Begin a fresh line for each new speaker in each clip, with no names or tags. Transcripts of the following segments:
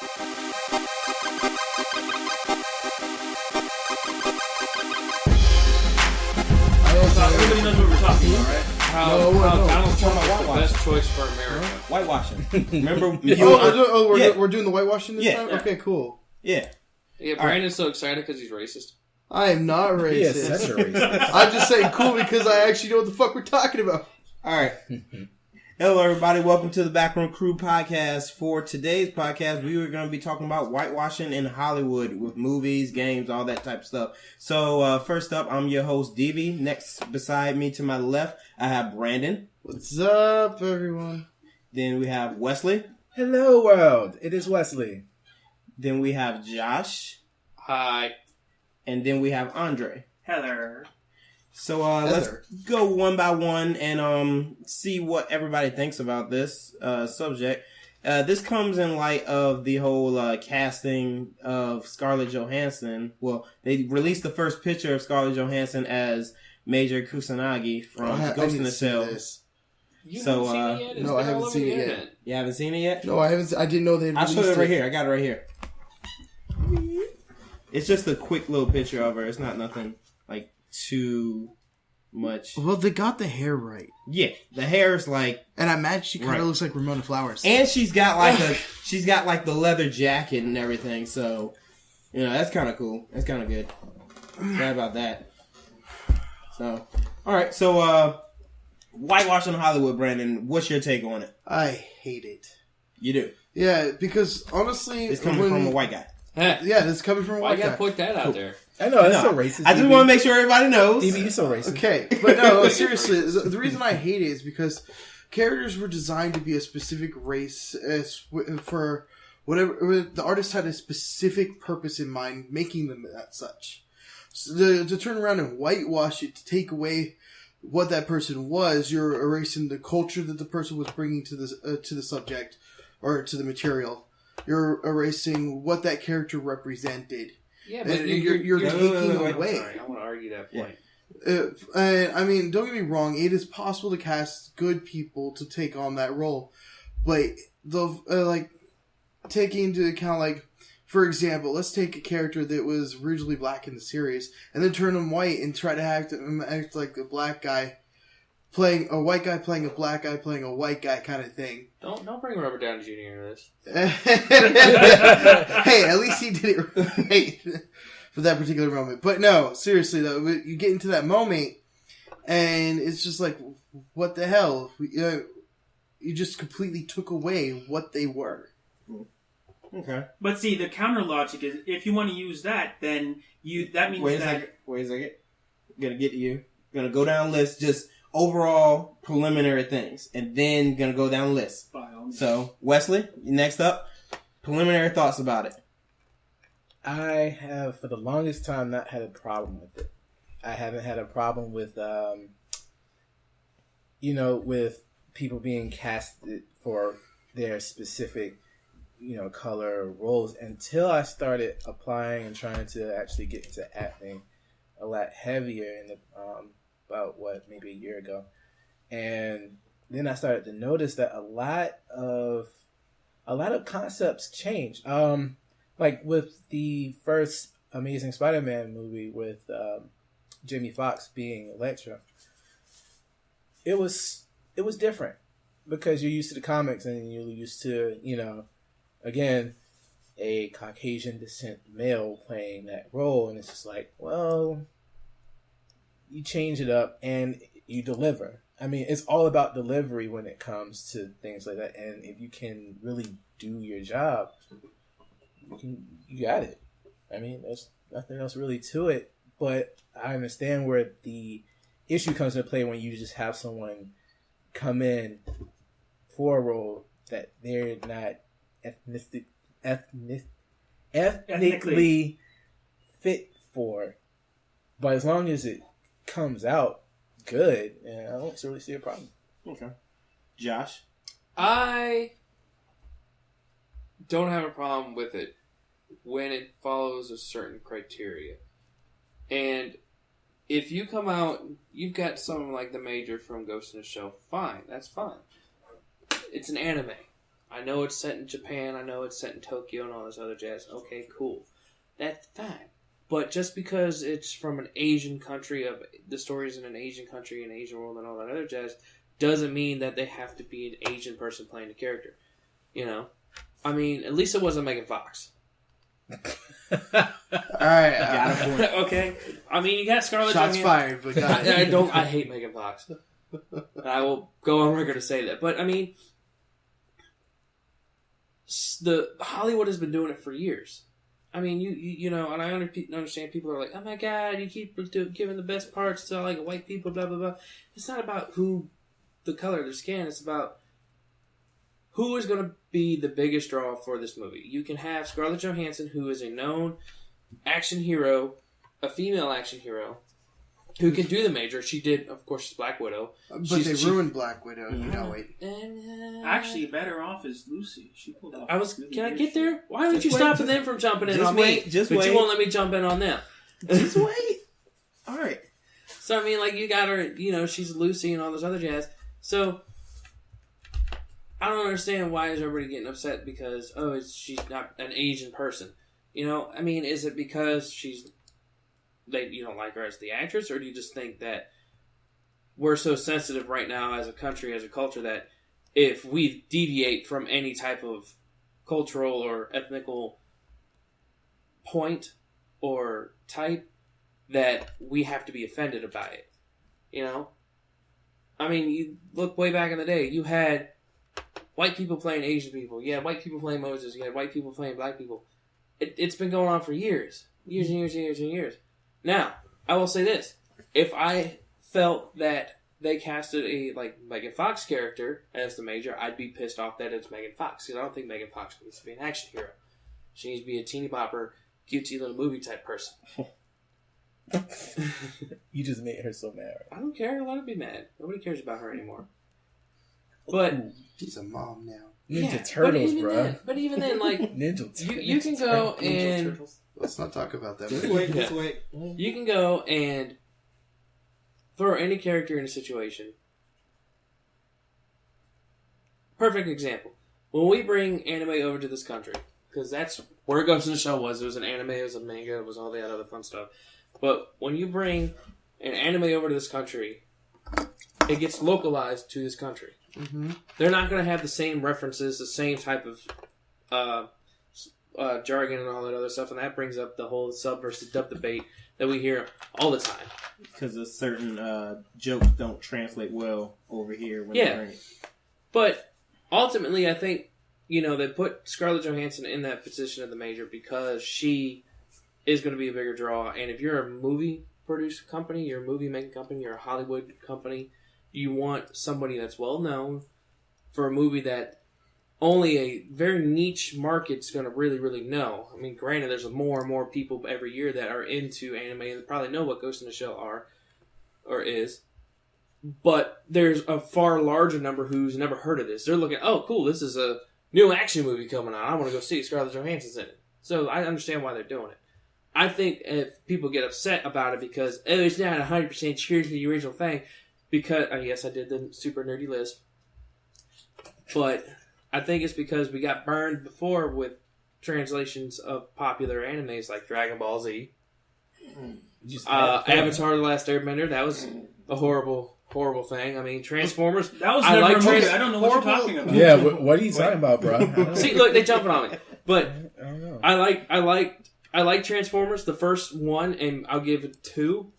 Everybody knows what we're talking about, right?
How Donald Trump was the best choice for America.
Whitewashing. Remember?
We're doing the whitewashing this time?
Yeah.
Okay, cool.
Yeah.
Yeah, Brandon's so excited because he's racist.
I am not racist.
Yes, that's a racist.
I'm just saying cool because I actually know what the fuck we're talking about.
All right. Hello, everybody. Welcome to the Backroom Crew podcast. For today's podcast, we are going to be talking about whitewashing in Hollywood with movies, games, all that type of stuff. So, first up, I'm your host, DB. Next, beside me to my left, I have Brandon.
What's up, everyone?
Then we have Wesley.
Hello, world. It is Wesley.
Then we have Josh.
Hi.
And then we have Andre.
Hello.
So let's go one by one and see what everybody thinks about this subject. This comes in light of the whole casting of Scarlett Johansson. Well, they released the first picture of Scarlett Johansson as Major Kusanagi from Ghost in the Shell.
You haven't seen it yet?
No, I haven't seen it yet.
You haven't seen it yet?
No, I haven't. I didn't know they.
I'll show it right here. I got it right here. It's just a quick little picture of her. It's not nothing like too much.
Well, they got the hair right.
Yeah, the hair's like,
and I imagine she kind of looks like Ramona Flowers.
And she's got like the leather jacket and everything. So, that's kind of cool. That's kind of good. Sorry about that. So, all right. So, whitewashing Hollywood, Brandon. What's your take on it?
I hate it.
You do?
Yeah, because honestly,
it's coming from a white guy.
Yeah, this is coming from a white guy.
Why you gotta put that out there?
I know, that's so racist.
I just want to make sure everybody knows.
DB, you're so racist.
Okay, but no, seriously, the reason I hate it is because characters were designed to be a specific race for whatever. The artist had a specific purpose in mind, making them that such. So to turn around and whitewash it, to take away what that person was, you're erasing the culture that the person was bringing to the subject or to the material. You're erasing what that character represented.
Yeah, but
you're taking away.
Sorry, I want to argue that point.
I mean, don't get me wrong. It is possible to cast good people to take on that role, but taking into account, for example, let's take a character that was originally black in the series and then turn him white and try to act like a black guy playing a white guy playing a black guy playing a white guy kind of thing.
Don't bring Robert Downey Jr. into this.
Hey, at least he did it right for that particular moment. But no, seriously though, you get into that moment and it's just like, what the hell? You just completely took away what they were.
Okay.
But see, the counter logic is, if you want to use that, then that means
Wait a second. Gonna get to you. Gonna go down list, just overall preliminary things, and then gonna go down list. So, Wesley, next up, preliminary thoughts about it.
I have, for the longest time, not had a problem with it. I haven't had a problem with, with people being casted for their specific, color roles until I started applying and trying to actually get into acting a lot heavier in about maybe a year ago. And then I started to notice that a lot of concepts change. Like with the first Amazing Spider-Man movie with Jamie Foxx being Electro, it was different because you're used to the comics and you're used to, again, a Caucasian descent male playing that role, and it's just like, well, you change it up and you deliver. I mean, it's all about delivery when it comes to things like that, and if you can really do your job, you got it. I mean, there's nothing else really to it, but I understand where the issue comes into play when you just have someone come in for a role that they're not ethnically fit for. But as long as it comes out good, I don't really see a problem.
Okay. Josh?
I don't have a problem with it when it follows a certain criteria. And if you come out, you've got someone like the Major from Ghost in the Shell, fine, that's fine. It's an anime. I know it's set in Japan. I know it's set in Tokyo and all this other jazz. Okay, cool. That's fine. But just because it's from an Asian country, of the stories in an Asian country, an Asian world, and all that other jazz, doesn't mean that they have to be an Asian person playing the character. You know? I mean, at least it wasn't Megan Fox.
Alright.
Okay? I mean, you got Scarlett
Shots
Johansson.
fired, but God.
I hate Megan Fox. And I will go on record to say that. But, I mean, Hollywood has been doing it for years. I mean, you know, and I understand people are like, oh my God, you keep giving the best parts to like white people, blah blah blah. It's not about who the color of their skin. It's about who is going to be the biggest draw for this movie. You can have Scarlett Johansson, who is a known action hero, a female action hero, who can do the major. She did, of course, she's Black Widow.
But they ruined Black Widow. You know it.
Actually, better off is Lucy. She pulled off.
Can I get there? Why don't you stop them from jumping in on me?
Just
but
wait.
You won't let me jump in on them.
Just wait. All right.
So I mean, like you got her. You know, she's Lucy and all this other jazz. So I don't understand why is everybody getting upset because she's not an Asian person. You know, I mean, is it because you don't like her as the actress, or do you just think that we're so sensitive right now as a country, as a culture, that if we deviate from any type of cultural or ethnical point or type, that we have to be offended by it? You know? I mean, you look way back in the day, you had white people playing Asian people, you had white people playing Moses, you had white people playing black people. It's been going on for years. Years and years and years and years. Now, I will say this. If I felt that they casted a Megan Fox character as the major, I'd be pissed off that it's Megan Fox, because I don't think Megan Fox needs to be an action hero. She needs to be a teeny bopper, cutesy little movie type person.
You just made her so mad.
I don't care. Let her be mad. Nobody cares about her anymore. But
she's a mom now.
Ninja Turtles, bro.
But even then, like you can go and
let's not talk about that.
Just wait. Just wait.
You can go and throw any character in a situation. Perfect example. When we bring anime over to this country, because that's where Ghost in the Shell was. It was an anime, it was a manga, it was all that other fun stuff. But when you bring an anime over to this country, it gets localized to this country.
Mm-hmm.
They're not going to have the same references, the same type of jargon and all that other stuff, and that brings up the whole sub versus dub debate that we hear all the time.
Because a certain jokes don't translate well over here when they bring it.
But ultimately, I think, you know, they put Scarlett Johansson in that position of the major because she is going to be a bigger draw. And if you're a movie producer company, you're a movie making company, you're a Hollywood company, you want somebody that's well known for a movie that only a very niche market's going to really, really know. I mean, granted, there's more and more people every year that are into anime and probably know what Ghost in the Shell are or is. But there's a far larger number who's never heard of this. They're looking, oh, cool, this is a new action movie coming out. I want to go see it. Scarlett Johansson's in it. So I understand why they're doing it. I think if people get upset about it because, oh, it's not 100% true to the original thing, because, yes, I did the super nerdy list, but I think it's because we got burned before with translations of popular animes like Dragon Ball Z. Avatar: The Last Airbender, that was a horrible thing. I mean, Transformers.
That was never a movie. I don't know what you're talking about.
Yeah, what are you talking about, bro?
See, look, they jumping on me. But
I don't know.
I like Transformers, the first one, and I'll give it 2.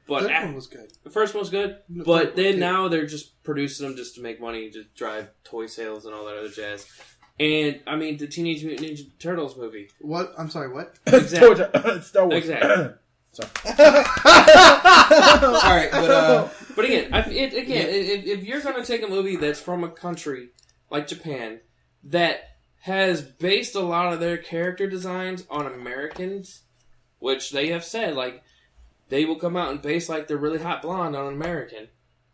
But
that one was good.
The first one was good, but then now they're just producing them just to make money, to drive toy sales and all that other jazz. And, I mean, the Teenage Mutant Ninja Turtles movie.
What? I'm sorry, what?
Exactly.
Star Wars.
Exactly.
Sorry.
Alright,
but again, if you're going to take a movie that's from a country like Japan that has based a lot of their character designs on Americans, which they have said, like, they will come out and base, like, the really hot blonde on an American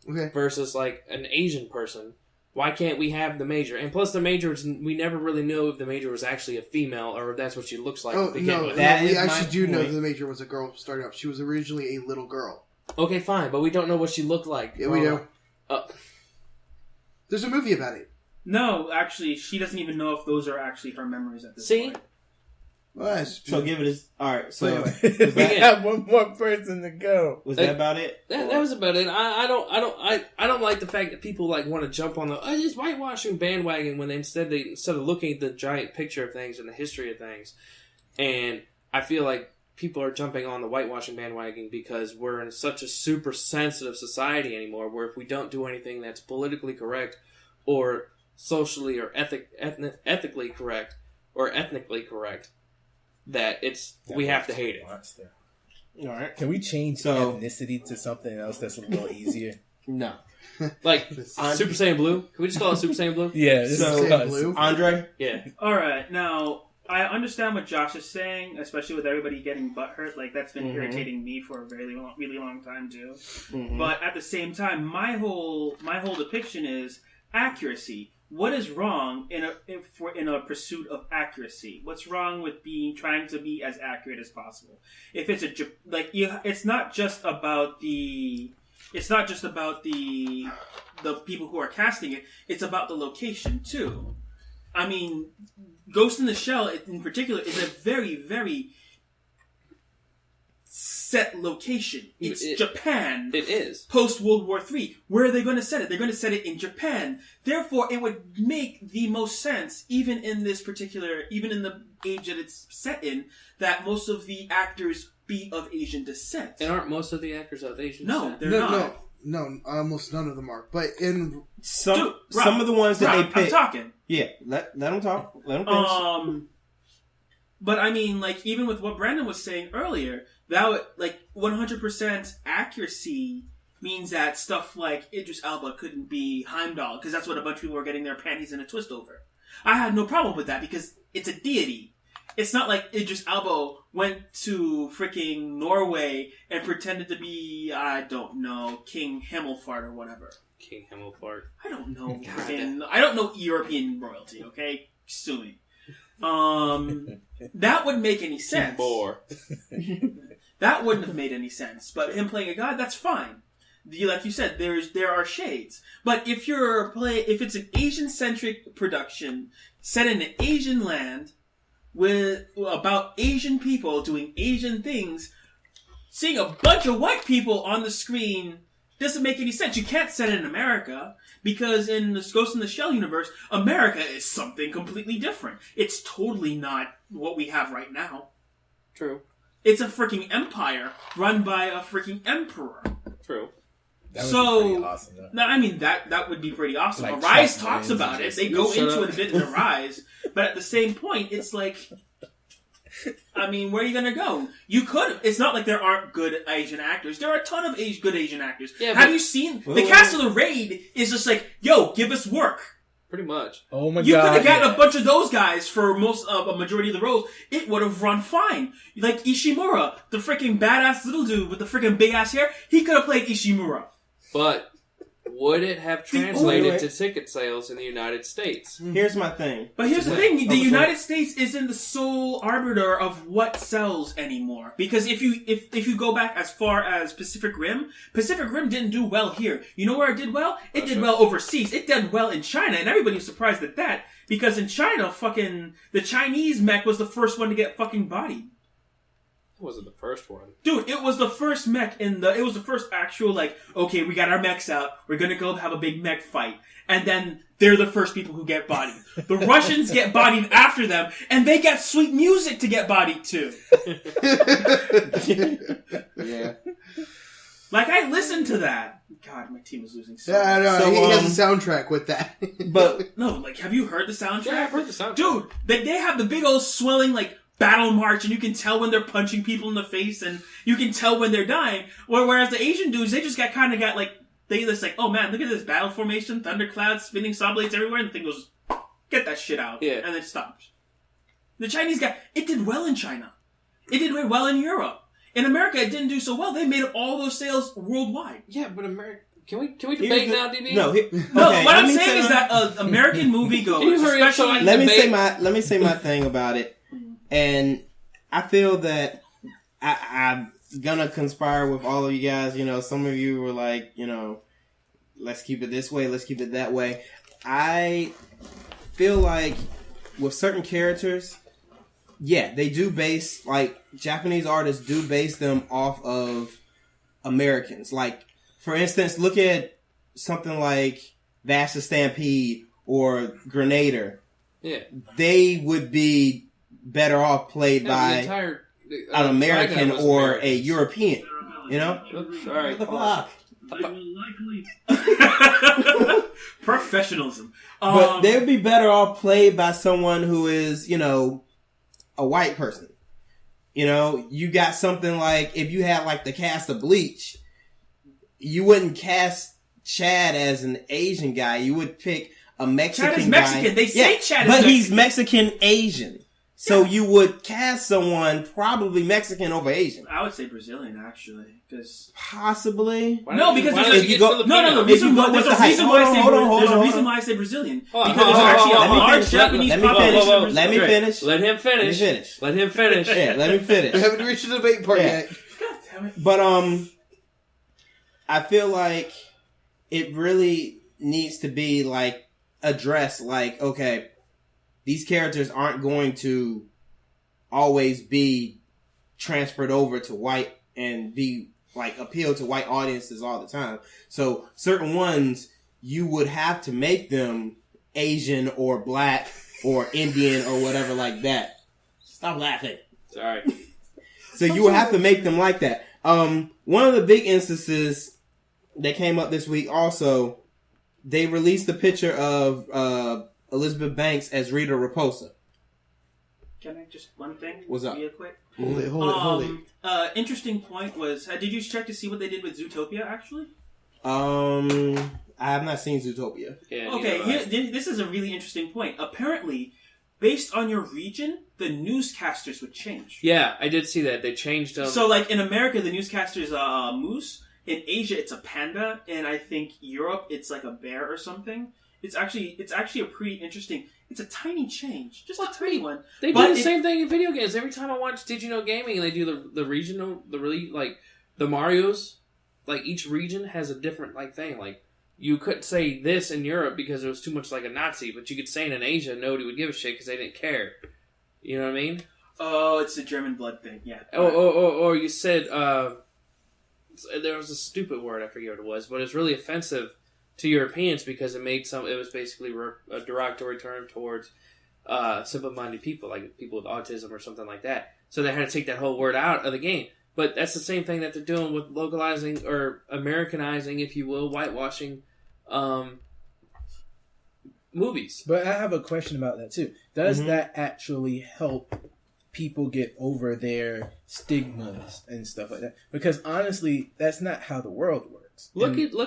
versus, like, an Asian person. Why can't we have the major? And plus, the major, we never really know if the major was actually a female or if that's what she looks like to begin with.
We actually do know that the major was a girl starting up. She was originally a little girl.
Okay, fine, but we don't know what she looked like.
Yeah, we do. There's a movie about it.
No, actually, she doesn't even know if those are actually her memories at this
See?
point.
Well,
So give it a... Alright, so...
we have one more person to go.
Was that about it?
That was about it. I don't like the fact that people like want to jump on the this whitewashing bandwagon when instead of looking at the giant picture of things and the history of things. And I feel like people are jumping on the whitewashing bandwagon because we're in such a super sensitive society anymore, where if we don't do anything that's politically correct or socially or ethically correct or ethnically correct, that we have to hate it.
All right.
Can we change ethnicity to something else that's a little easier?
No.
Like Super Saiyan Blue? Can we just call it Super Saiyan Blue?
Yeah.
So,
Blue.
Andre?
Yeah.
All right, now I understand what Josh is saying, especially with everybody getting butthurt. Like that's been irritating me for a really long time too. But at the same time, my whole depiction is accuracy. What is wrong in a pursuit of accuracy? What's wrong with trying to be as accurate as possible? If it's it's not just about the people who are casting it. It's about the location too. I mean, Ghost in the Shell in particular is a very, very set location. It's Japan.
It is.
Post World War III. Where are they going to set it? They're going to set it in Japan. Therefore, it would make the most sense, even in the age that it's set in, that most of the actors be of Asian descent.
And aren't most of the actors of Asian
descent?
No,
they're not.
No, almost none of them are. But in
some of the ones that they pick...
I'm talking.
Yeah, let them talk. Let them finish.
But I mean, like, even with what Brandon was saying earlier, that 100% accuracy means that stuff like Idris Elba couldn't be Heimdall, because that's what a bunch of people were getting their panties in a twist over. I had no problem with that, because it's a deity. It's not like Idris Elba went to freaking Norway and pretended to be, I don't know, King Himmelfart or whatever.
King Himmelfart.
I don't know. I don't know European royalty, okay? Sue me. That wouldn't make any sense. That wouldn't have made any sense. But him playing a god, that's fine. Like you said, there are shades. But if it's an Asian-centric production set in an Asian land about Asian people doing Asian things, seeing a bunch of white people on the screen doesn't make any sense. You can't set it in America, because in the Ghost in the Shell universe, America is something completely different. It's totally not what we have right now.
True.
It's a freaking empire run by a freaking emperor.
True.
That would be pretty awesome, though.
No, I mean, that would be pretty awesome.
Like
Arise talks about it. They go into it a bit in Arise. But at the same point, it's like... I mean, where are you going to go? You could. It's not like there aren't good Asian actors. There are a ton of good Asian actors. Yeah, have you seen... The cast of The Raid is just like, yo, give us work.
Pretty much.
Oh my god.
You could have gotten a bunch of those guys for a majority of the roles. It would have run fine. Like Ishimura, the freaking badass little dude with the freaking big ass hair, he could have played Ishimura.
But would it have translated to ticket sales in the United States?
Here's my thing.
But here's the thing: the United States isn't the sole arbiter of what sells anymore. Because if you go back as far as Pacific Rim didn't do well here. You know where it did well? It did well overseas. It did well in China, and everybody was surprised at that. Because in China, the Chinese mech was the first one to get fucking bodied.
It wasn't the first one. Dude,
it was the first mech it was the first actual, okay, we got our mechs out, we're gonna go have a big mech fight. And then they're the first people who get bodied. The Russians get bodied after them, and they get sweet music to get bodied too.
Yeah.
Like, I listened to that. God, my team is losing so
much. Yeah, I know.
So,
he has a soundtrack with that.
But no, have you heard the soundtrack?
Yeah, I've heard the soundtrack.
Dude, they have the big old swelling, battle march, and you can tell when they're punching people in the face, and you can tell when they're dying. Whereas the Asian dudes, they just got they just oh man, look at this battle formation, thunderclouds, spinning saw blades everywhere, and the thing goes, get that shit out.
Yeah.
And then stops. The Chinese guy, it did well in China. It did well in Europe. In America, it didn't do so well. They made all those sales worldwide.
Yeah, but America... Can we debate now, DB?
No,
what I'm saying is that American moviegoers, especially...
Let me say my thing about it. And I feel that I'm gonna conspire with all of you guys. Some of you were like, let's keep it this way, let's keep it that way. I feel like with certain characters, yeah, they do base, like, Japanese artists do base them off of Americans. Like, for instance, look at something like Vasta Stampede or Grenadier.
Yeah.
They would be better off played by an American or a European, you know?
Oops, sorry.
What the fuck?
Professionalism.
But they would be better off played by someone who is, you know, a white person. You know, you got something like, if you had like the cast of Bleach, you wouldn't cast Chad as an Asian guy. You would pick a Mexican guy.
Chad is Mexican. They say Chad is
Mexican. But he's
Mexican.
Mexican-Asian. So you would cast someone probably Mexican over Asian.
I would say Brazilian, actually, because
possibly.
No, because there's
if you go,
no. There's a reason why I say Brazilian. Because there's actually a large Japanese population.
Let me finish.
Let him finish.
Yeah, let me finish.
We haven't reached the debate part yet.
God damn it.
But I feel like it really needs to be like addressed. Like, okay, these characters aren't going to always be transferred over to white and be like appeal to white audiences all the time. So certain ones you would have to make them Asian or black or Indian or whatever like that. Stop laughing.
Sorry.
So you would have to make them like that. One of the big instances that came up this week also, they released a picture of Elizabeth Banks as Rita Raposa.
Can I just one thing?
What's up?
Real quick.
Hold it.
Interesting point was, did you check to see what they did with Zootopia, actually?
I have not seen Zootopia.
Yeah,
okay, this is a really interesting point. Apparently, based on your region, the newscasters would change.
Yeah, I did see that. They changed them.
So, like, in America, the newscaster is a moose. In Asia, it's a panda. And I think Europe, it's like a bear or something. It's actually a pretty interesting... It's a tiny change. Just a tiny one.
They do the same thing in video games. Every time I watch Did You Know Gaming and they do the regional, the really, like, the Marios, like, each region has a different, like, thing. Like, you couldn't say this in Europe because it was too much like a Nazi, but you could say it in Asia and nobody would give a shit because they didn't care. You know what I mean?
Oh, it's the German blood thing, yeah.
Or you said, there was a stupid word, I forget what it was, but it's really offensive to Europeans because it was basically a derogatory term towards simple-minded people, like people with autism or something like that. So they had to take that whole word out of the game. But that's the same thing that they're doing with localizing or Americanizing, if you will, whitewashing movies.
But I have a question about that too. Does that actually help people get over their stigmas and stuff like that? Because honestly, that's not how the world works.
Look at the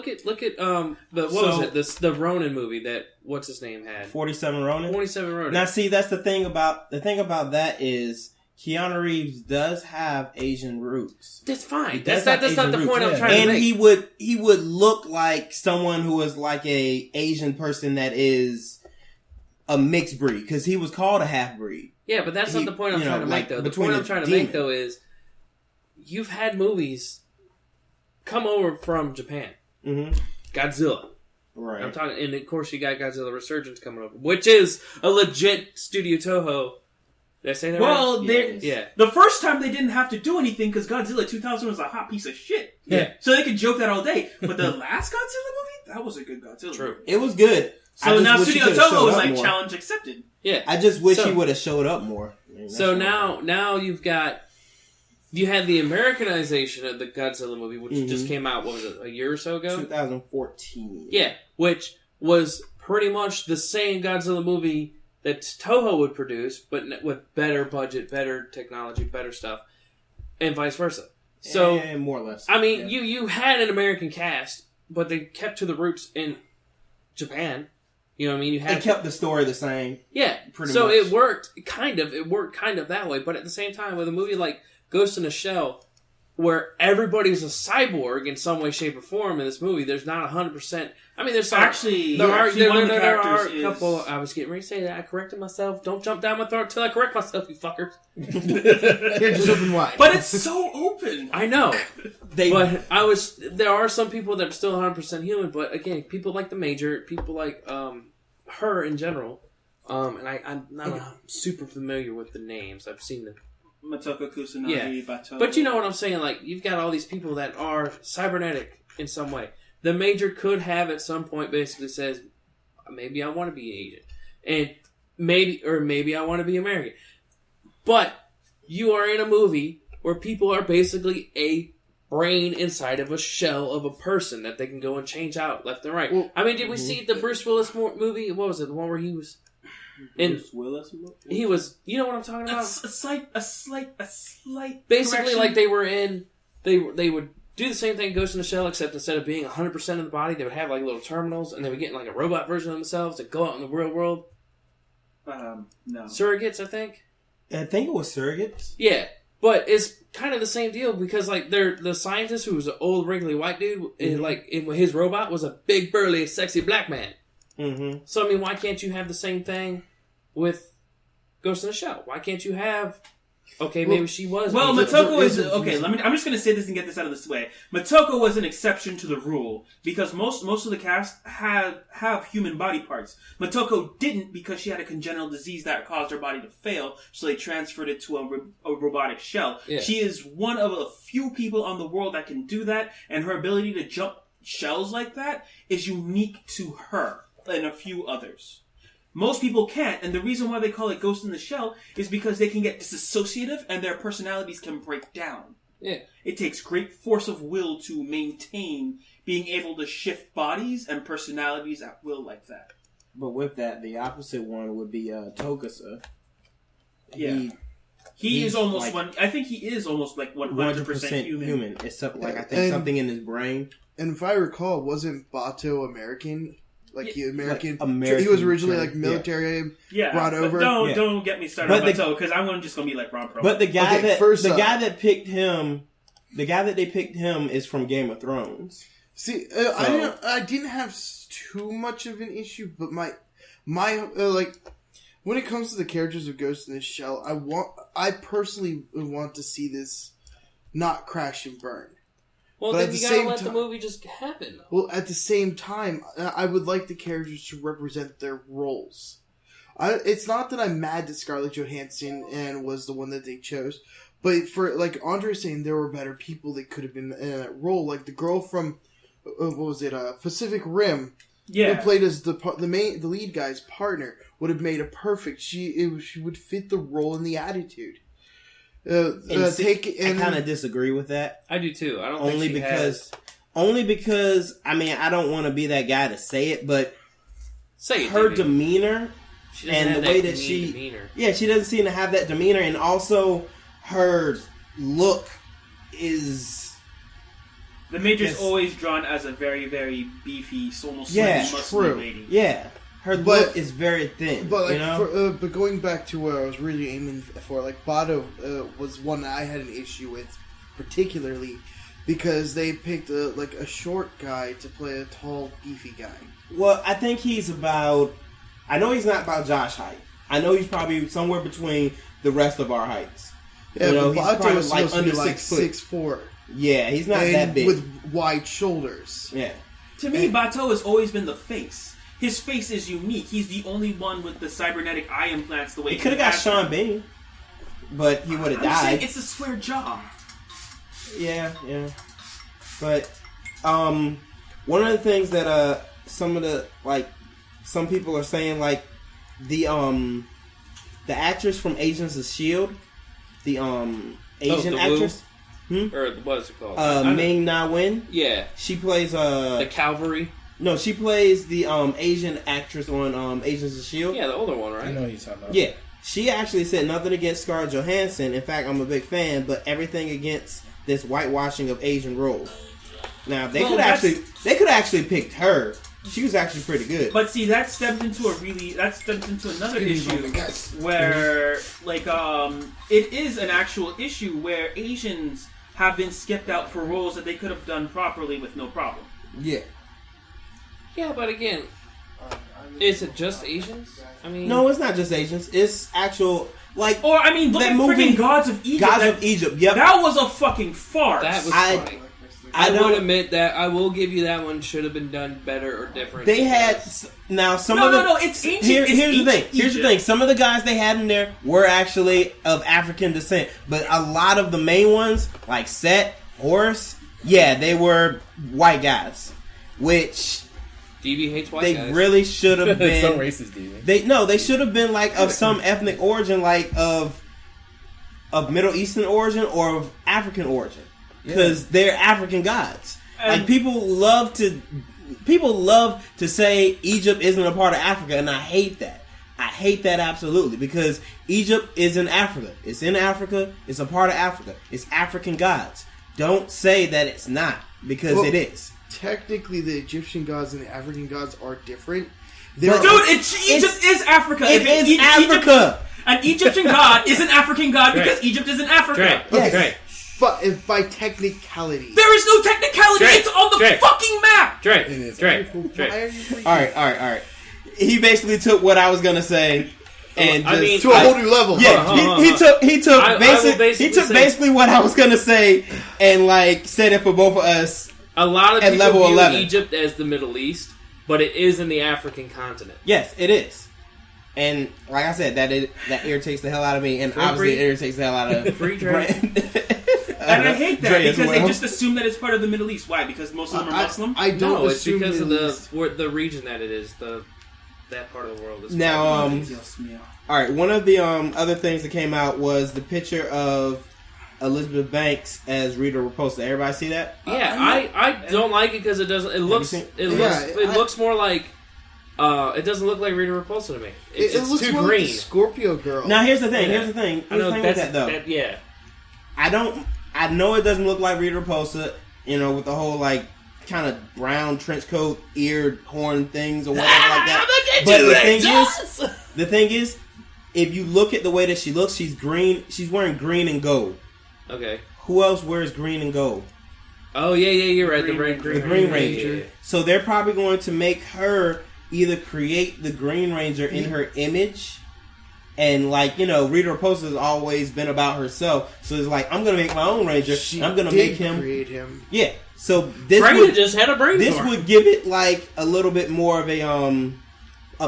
Ronin movie that what's his name had
47 Ronin.
47 Ronin.
Now, see, that's the thing about that is Keanu Reeves does have Asian roots.
That's fine. That's not the point I'm trying to
make. And he would look like someone who is like a Asian person that is a mixed breed because he was called a half breed.
Yeah, but that's not the point I'm trying to make though. The point I'm trying to make though is you've had movies come over from Japan. Mm-hmm. Godzilla.
Right.
I'm talking, and of course you got Godzilla Resurgence coming over, which is a legit Studio Toho. Did I say that right?
Yeah. The first time they didn't have to do anything because Godzilla 2000 was a hot piece of shit.
Yeah.
So they could joke that all day. But the last Godzilla movie, that was a good Godzilla movie.
It was good.
So now Studio Toho is like challenge accepted.
Yeah.
I just wish he would have showed up more.
So now you had the Americanization of the Godzilla movie, which just came out, what was it, a year or so ago?
2014.
Yeah, which was pretty much the same Godzilla movie that Toho would produce, but with better budget, better technology, better stuff, and vice versa. So,
and more or less.
I mean, you had an American cast, but they kept to the roots in Japan. You know what I mean?
They kept the story the same.
Yeah,
pretty
so
much.
it worked kind of that way, but at the same time, with a movie like Ghost in a Shell, where everybody's a cyborg in some way, shape, or form in this movie, there's not 100%. I mean, there's some,
actually
there are
a
couple. I was getting ready to say that. I corrected myself. Don't jump down my throat till I correct myself, you fuckers.
You're just open wide.
But it's so open.
I know. There are some people that are still 100% human, but again, people like the Major, people like her in general. And I'm not super familiar with the names. I've seen the
Motoko Kusanagi, Batou.
But you know what I'm saying? Like, you've got all these people that are cybernetic in some way. The Major could have at some point basically says, maybe I want to be Asian. And maybe I want to be American. But you are in a movie where people are basically a brain inside of a shell of a person that they can go and change out left and right. Well, I mean, did we see the Bruce Willis movie? What was it? The one where he was...
Bruce Willis?
He was... You know what I'm talking about?
A slight
basically,
correction.
like they were in... They would do the same thing, Ghost in the Shell, except instead of being 100% of the body, they would have like little terminals, and they would get in like a robot version of themselves and go out in the real world.
No.
Surrogates, I think.
I think it was Surrogates.
Yeah, but it's kind of the same deal because like they're the scientist who was an old wrinkly white dude, and like his robot was a big burly sexy black man.
Mm-hmm.
So I mean, why can't you have the same thing with Ghost in the Shell? Why can't you have? Okay, maybe she was.
Well, Motoko is okay. I'm just going to say this and get this out of this way. Motoko was an exception to the rule because most of the cast have human body parts. Motoko didn't because she had a congenital disease that caused her body to fail, so they transferred it to a robotic shell. Yeah. She is one of a few people on the world that can do that, and her ability to jump shells like that is unique to her and a few others. Most people can't, and the reason why they call it Ghost in the Shell is because they can get disassociative and their personalities can break down.
Yeah.
It takes great force of will to maintain being able to shift bodies and personalities at will like that.
But with that, the opposite one would be Togasa.
Yeah. He is almost like, I think he is almost like 100% human.
Except like I think something in his brain.
And if I recall, wasn't Batou American? Like he American,
American,
he was originally like military, brought over.
Don't get me started on Batou because I'm just gonna be like Ron Pro.
But the guy guy that picked him, the guy that they picked him is from Game of Thrones.
See, I didn't have too much of an issue, but my like when it comes to the characters of Ghost in the Shell, I personally want to see this not crash and burn.
Well, then you gotta let the movie just happen.
Well, at the same time, I would like the characters to represent their roles. It's not that I'm mad that Scarlett Johansson was the one that they chose, but for like Andre saying, there were better people that could have been in that role. Like the girl from what was it, Pacific Rim, who played as the lead guy's partner, would have made a perfect. She would fit the role and the attitude.
I kind of disagree with that.
I do too. I don't
only
think
only because I mean I don't want to be that guy to say it, but her demeanor and the way that she doesn't seem to have that demeanor, and also her look is
the Major's always drawn as a very very beefy, almost muscular lady.
Yeah. Her look is very thin,
but like,
you know?
But going back to where I was really aiming for, like Batou was one that I had an issue with, particularly because they picked a short guy to play a tall, beefy guy.
Well, I think he's about. I know he's not about Josh height. I know he's probably somewhere between the rest of our heights.
Yeah,
you know,
but
he's probably
like under
6'4". Yeah, he's not that big
with wide shoulders.
Yeah.
To me, Batou has always been the face. His face is unique. He's the only one with the cybernetic eye implants. The way
he could have got Sean Bean, but he would have died.
Saying it's a square jaw.
Yeah. But one of the things that some people are saying, like the actress from Agents of S.H.I.E.L.D., the Asian actress.
Or what is it called?
Ming Na Wen.
Yeah,
she plays
the Cavalry.
No, she plays the Asian actress on Agents of S.H.I.E.L.D.
Yeah, the older one, right?
I know who you're talking about.
Yeah. She actually said nothing against Scarlett Johansson. In fact, I'm a big fan, but everything against this whitewashing of Asian roles. Now, they could actually picked her. She was actually pretty good.
But see, that stems into another issue where, like, it is an actual issue where Asians have been skipped out for roles that they could have done properly with no problem.
Yeah.
Yeah, but again, is it just Asians? I mean,
no, it's not just Asians. It's actual look
at freaking Gods of Egypt.
Gods of Egypt. Yep.
That was a fucking farce.
That was funny. I would admit that I will give you that one should have been done better or different.
They had now some of the
it's ancient.
Here's the thing. Here's the thing. Some of the guys they had in there were actually of African descent, but a lot of the main ones, like Set, Horus, yeah, they were white guys, which
DB hates white
they
guys.
really should have been.
Some racist DB.
They should have been like of some ethnic origin, like of Middle Eastern origin or of African origin, because they're African gods. Like people love to say Egypt isn't a part of Africa, and I hate that. I hate that absolutely, because Egypt is in Africa. It's in Africa. It's a part of Africa. It's African gods. Don't say that it's not, because it is.
Technically, the Egyptian gods and the African gods are different.
Egypt is Africa.
It is Africa.
An Egyptian god is an African god because Egypt is in Africa.
Yes.
But by technicality.
There is no technicality. It's on the fucking map.
All right. He basically took what I was gonna say and
to a whole new level.
Yeah, he took basically what I was gonna say and like said it for both of us.
A lot of people
level
view
11.
Egypt as the Middle East, but it is in the African continent.
Yes, it is. And like I said, that irritates the hell out of me, and obviously it irritates the hell out of
Brand.
And I hate that because they just assume that it's part of the Middle East. Why? Because most of them are Muslim?
I don't
it's
assume
because of the region that it is. That part of the world is.
Now, all right. One of the other things that came out was the picture of Elizabeth Banks as Rita Repulsa. Everybody see that?
Yeah, I don't like it because it doesn't. It looks more like. It doesn't look like Rita Repulsa to me. It looks too green.
Like Scorpio girl.
Now here's the thing. Here's the thing.
I know
with that though. I know it doesn't look like Rita Repulsa. You know, with the whole like kind of brown trench coat, eared horn things or whatever like that. But the thing is, if you look at the way that she looks, she's green. She's wearing green and gold.
Okay.
Who else wears green and gold?
Oh yeah, you're right. The
Green Ranger. Yeah. So they're probably going to make her either create the Green Ranger in her image, and like, you know, Rita Repulsa has always been about herself, so it's like, I'm gonna make my own Ranger. I'm gonna make him
create him.
Yeah. So this
just had a brain.
This would give it like a little bit more of a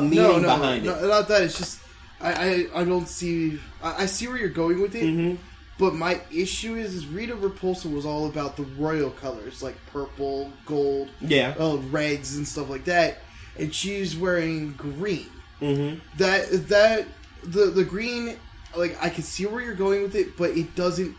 meaning behind it.
No, not that. It's just I don't see. I see where you're going with it.
Mm-hmm.
But my issue is Rita Repulsa was all about the royal colors, like purple, gold, reds, and stuff like that. And she's wearing green.
Mm-hmm.
The green, like, I can see where you're going with it, but it doesn't.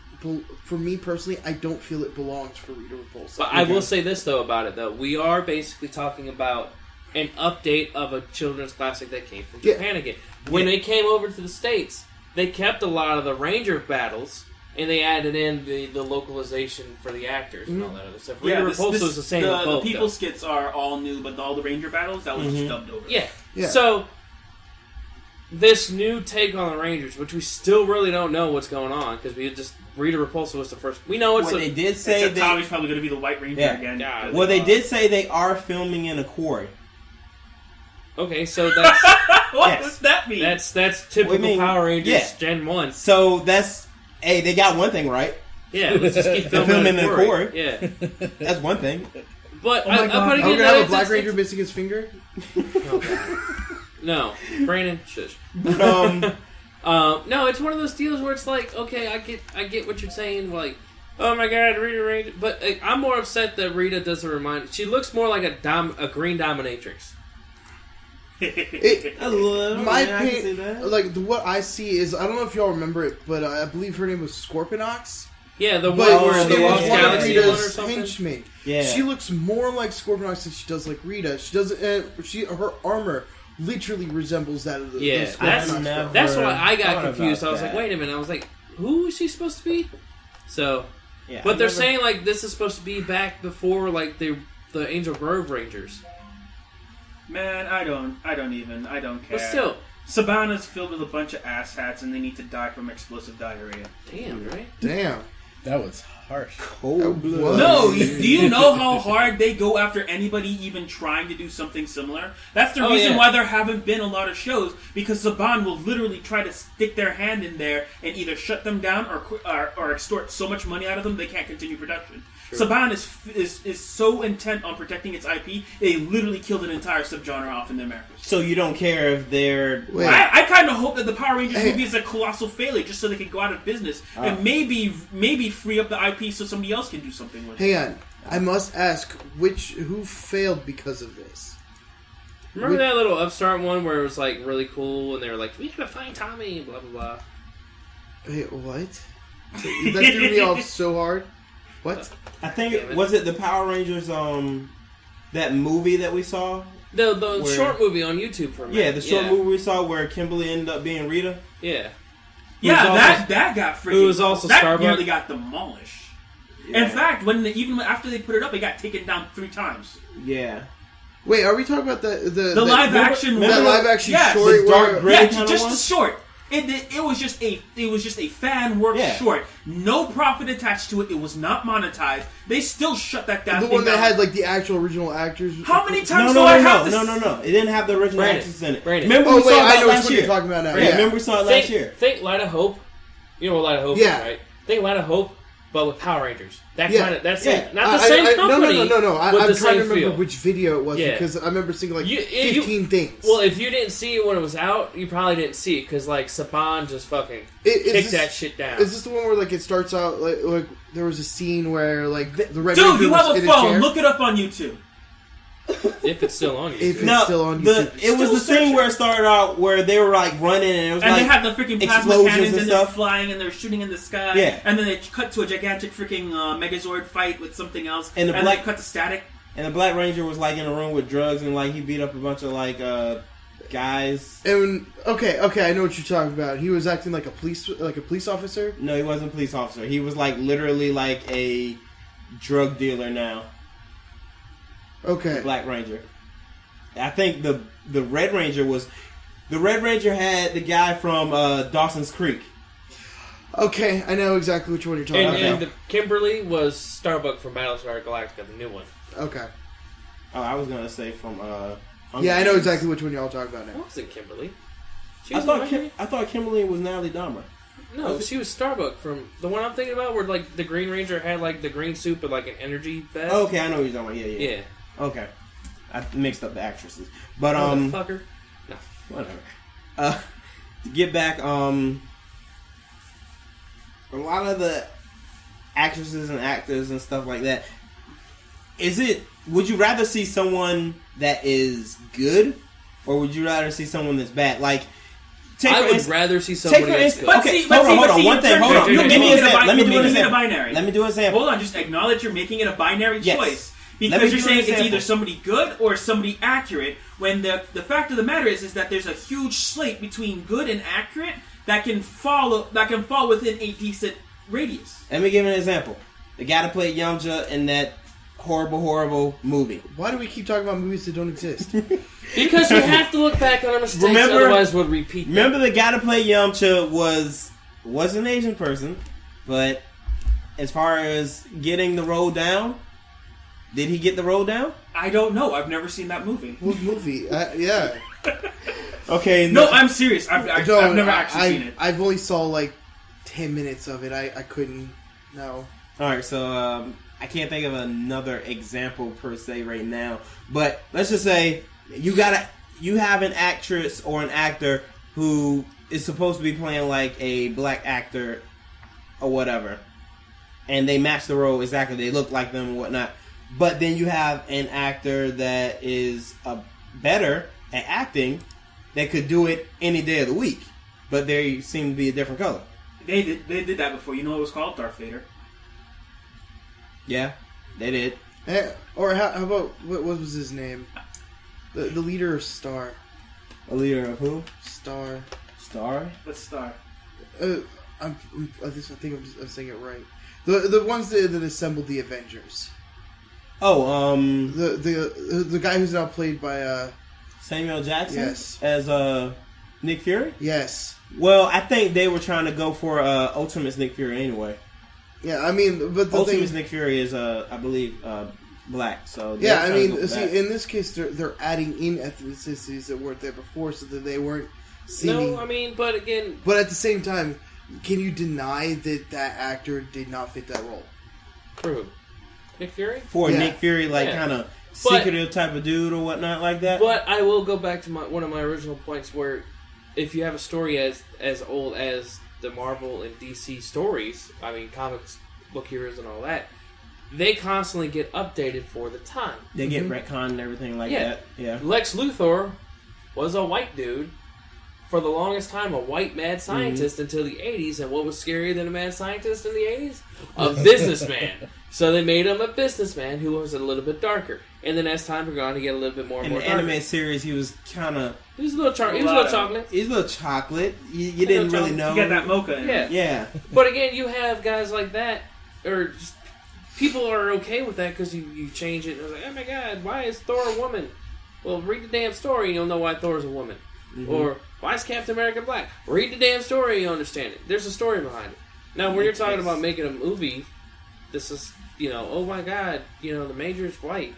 For me personally, I don't feel it belongs for Rita Repulsa.
But I will say this though about it though, we are basically talking about an update of a children's classic that came from Japan again. When they came over to the States, they kept a lot of the Ranger battles. And they added in the localization for the actors and all that other stuff. Rita Repulsa was the same.
The people skits are all new, but all the Ranger battles, that was just dubbed over.
Yeah. So, this new take on the Rangers, which we still really don't know what's going on, because Rita Repulsa was the first. We know it's
they did say
Tommy's probably going to be the White Ranger again.
God.
Well, they did say they are filming in a quarry.
Okay, so that's...
What does that mean?
That's typical Power Rangers Gen 1.
So that's... Hey, they got one thing right.
Yeah, let's just keep filming in the quarry. Yeah.
That's one thing.
But
are we going to have a Black Ranger missing his finger?
No. Brandon, shush.
But,
no, it's one of those deals where it's like, okay, I get what you're saying, like, oh my god, Rita Ranger. But I'm more upset that Rita doesn't remind... She looks more like a green dominatrix.
My opinion, like what I see is, I don't know if y'all remember it, but I believe her name was Scorpionox.
Yeah, the one where the Lost Galaxy one or something.
Henchman.
Yeah,
she looks more like Scorpionox than she does like Rita. She doesn't. Her armor literally resembles that of the Scorpionox.
That's why I got confused. I was like, wait a minute. I was like, who is she supposed to be? So, but they're saying like this is supposed to be back before like the Angel Grove Rangers.
Man, I don't care.
But still,
Sabana's filled with a bunch of asshats, and they need to die from explosive diarrhea.
Damn, right?
Damn.
That was harsh.
Cold blood.
No, do you know how hard they go after anybody even trying to do something similar? That's the reason why there haven't been a lot of shows, because Saban will literally try to stick their hand in there and either shut them down or extort so much money out of them they can't continue production. Sure. Saban is so intent on protecting its IP, they literally killed an entire subgenre off in the Americas.
So you don't care if they're...
I kind of hope that the Power Rangers movie is a colossal failure just so they can go out of business and maybe free up the IP so somebody else can do something with it.
Hang on. I must ask, who failed because of this?
Remember that little Upstart one where it was like really cool and they were like, we gotta find Tommy, blah blah blah.
Wait, what? That threw me off so hard. What?
I think was it the Power Rangers that movie that we saw?
The short movie on YouTube for me.
Yeah, the short movie we saw where Kimberly ended up being Rita.
Yeah.
Yeah, that got freaking...
It was also
that
Starbucks.
nearly got demolished. Yeah. In fact, even after they put it up, it got taken down 3 times.
Yeah.
Wait, are we talking about the
live action?
That live action
yes,
short?
The dark gray kind
just
of
the short. It was just a fan work short. No profit attached to it. It was not monetized. They still shut that down.
The one that had like the actual original actors.
How many times do I have to?
No. It didn't have the original actors in it.
Remember
we saw
I know
last
which one
year.
you're talking about now.
Yeah, remember we saw it last year.
Think Light of Hope. You know what Light of Hope is, right? Think Light of Hope, but with Power Rangers. Not the same company.
No. I'm
trying
to remember
feel.
which video it was because I remember seeing like 15 things.
Well, if you didn't see it when it was out, you probably didn't see it because like Saban just fucking kicked that shit down.
Is this the one where like it starts out like there was a scene where like the Red
Dude,
Ranger
you
was
have a
in
phone.
chair?
Look it up on YouTube.
If it's still on YouTube.
If it's still on YouTube.
It was the thing where it started out where they were like running and it was
and
like
they had the freaking plasma
explosions
cannons
and
and they're
stuff.
flying and they're shooting in the sky.
Yeah.
And then they cut to a gigantic freaking Megazord fight with something else.
And
they cut to static.
And the Black Ranger was like in a room with drugs and like he beat up a bunch of like guys.
And okay, I know what you're talking about. He was acting like a police officer.
No, he wasn't a police officer. He was like literally like a drug dealer now.
Okay.
The Black Ranger. I think the Red Ranger was... The Red Ranger had the guy from Dawson's Creek.
Okay, I know exactly which one you're talking about.
And the Kimberly was Starbuck from Battlestar Galactica, the new one.
Okay.
Oh, I was going to say from...
I know exactly which one y'all talking about now.
It wasn't Kimberly.
I thought Kimberly was Natalie Dahmer.
No, she was Starbuck from... The one I'm thinking about where like the Green Ranger had like the green suit but like an energy vest.
Oh, okay, I know what you're talking about. Yeah. Okay. I mixed up the actresses. But,
Motherfucker. No.
Whatever. To get back, a lot of the actresses and actors and stuff like that, would you rather see someone that is good, or would you rather see someone that's bad? Like,
I would rather see somebody that's good.
Okay, hold on. One thing. Hold on.
Let me do an
example.
Hold on. Just acknowledge you're making it a binary choice.
Yes.
Because you're saying it's either somebody good or somebody accurate, when the fact of the matter is that there's a huge slate between good and accurate that can fall within a decent radius.
Let me give you an example. The guy that played Yamcha in that horrible movie.
Why do we keep talking about movies that don't exist?
Because we have to look back on our mistakes, otherwise we'll repeat them.
Remember the guy that played Yamcha was an Asian person, but as far as getting the role down, did he get the role down?
I don't know. I've never seen that movie.
What movie? Yeah.
Okay.
No, I'm serious. I've never actually seen it.
I've only saw like 10 minutes of it. I couldn't. No.
All right. So I can't think of another example per se right now. But let's just say you have an actress or an actor who is supposed to be playing like a black actor or whatever, and they match the role exactly. They look like them and whatnot. But then you have an actor that is better at acting that could do it any day of the week, but they seem to be a different color.
They did that before. You know what it was called? Darth Vader.
Yeah, they did.
Or how about what was his name? The leader of Star.
A leader of who?
Star.
What's Star?
I think I'm saying it right. The ones that assembled the Avengers.
Oh,
the guy who's now played by
Samuel Jackson.
Yes.
As Nick Fury.
Yes.
Well, I think they were trying to go for Ultimate's Nick Fury anyway.
Yeah, I mean, but the
Ultimate's
thing,
Nick Fury is, I believe, black. So
yeah, I mean,
see,
in this case, they're adding in ethnicities that weren't there before, so that they weren't seeming.
No, I mean, but again,
But at the same time, can you deny that that actor did not fit that role?
true. Nick Fury?
for
Yeah.
Nick Fury, like
Yeah.
kind of
But-
secretive type of dude or whatnot like that.
But I will go back to one of my original points where if you have a story as old as the Marvel and DC stories, I mean comics, book heroes and all that, they constantly get updated for the time.
They get retconned and everything like
Yeah.
that. Yeah.
Lex Luthor was a white dude for the longest time, a white mad scientist until the 80s, and what was scarier than a mad scientist in the 80s? A businessman. So they made him a businessman who was a little bit darker. And then as time went on, he get a little bit more and
In
more
the
darker.
anime series, he was kind of
He was a little chocolate.
he's a little chocolate. You didn't really know.
You got that mocha in
Yeah.
it.
Yeah.
But again, you have guys like that, or just people are okay with that because you change it. And they're like, oh my god, why is Thor a woman? Well, read the damn story and you'll know why Thor's a woman. Or, why is Captain America black? Read the damn story and you'll understand it. There's a story behind it. Now, when you're talking about making a movie, this is, oh my god, the Major's white.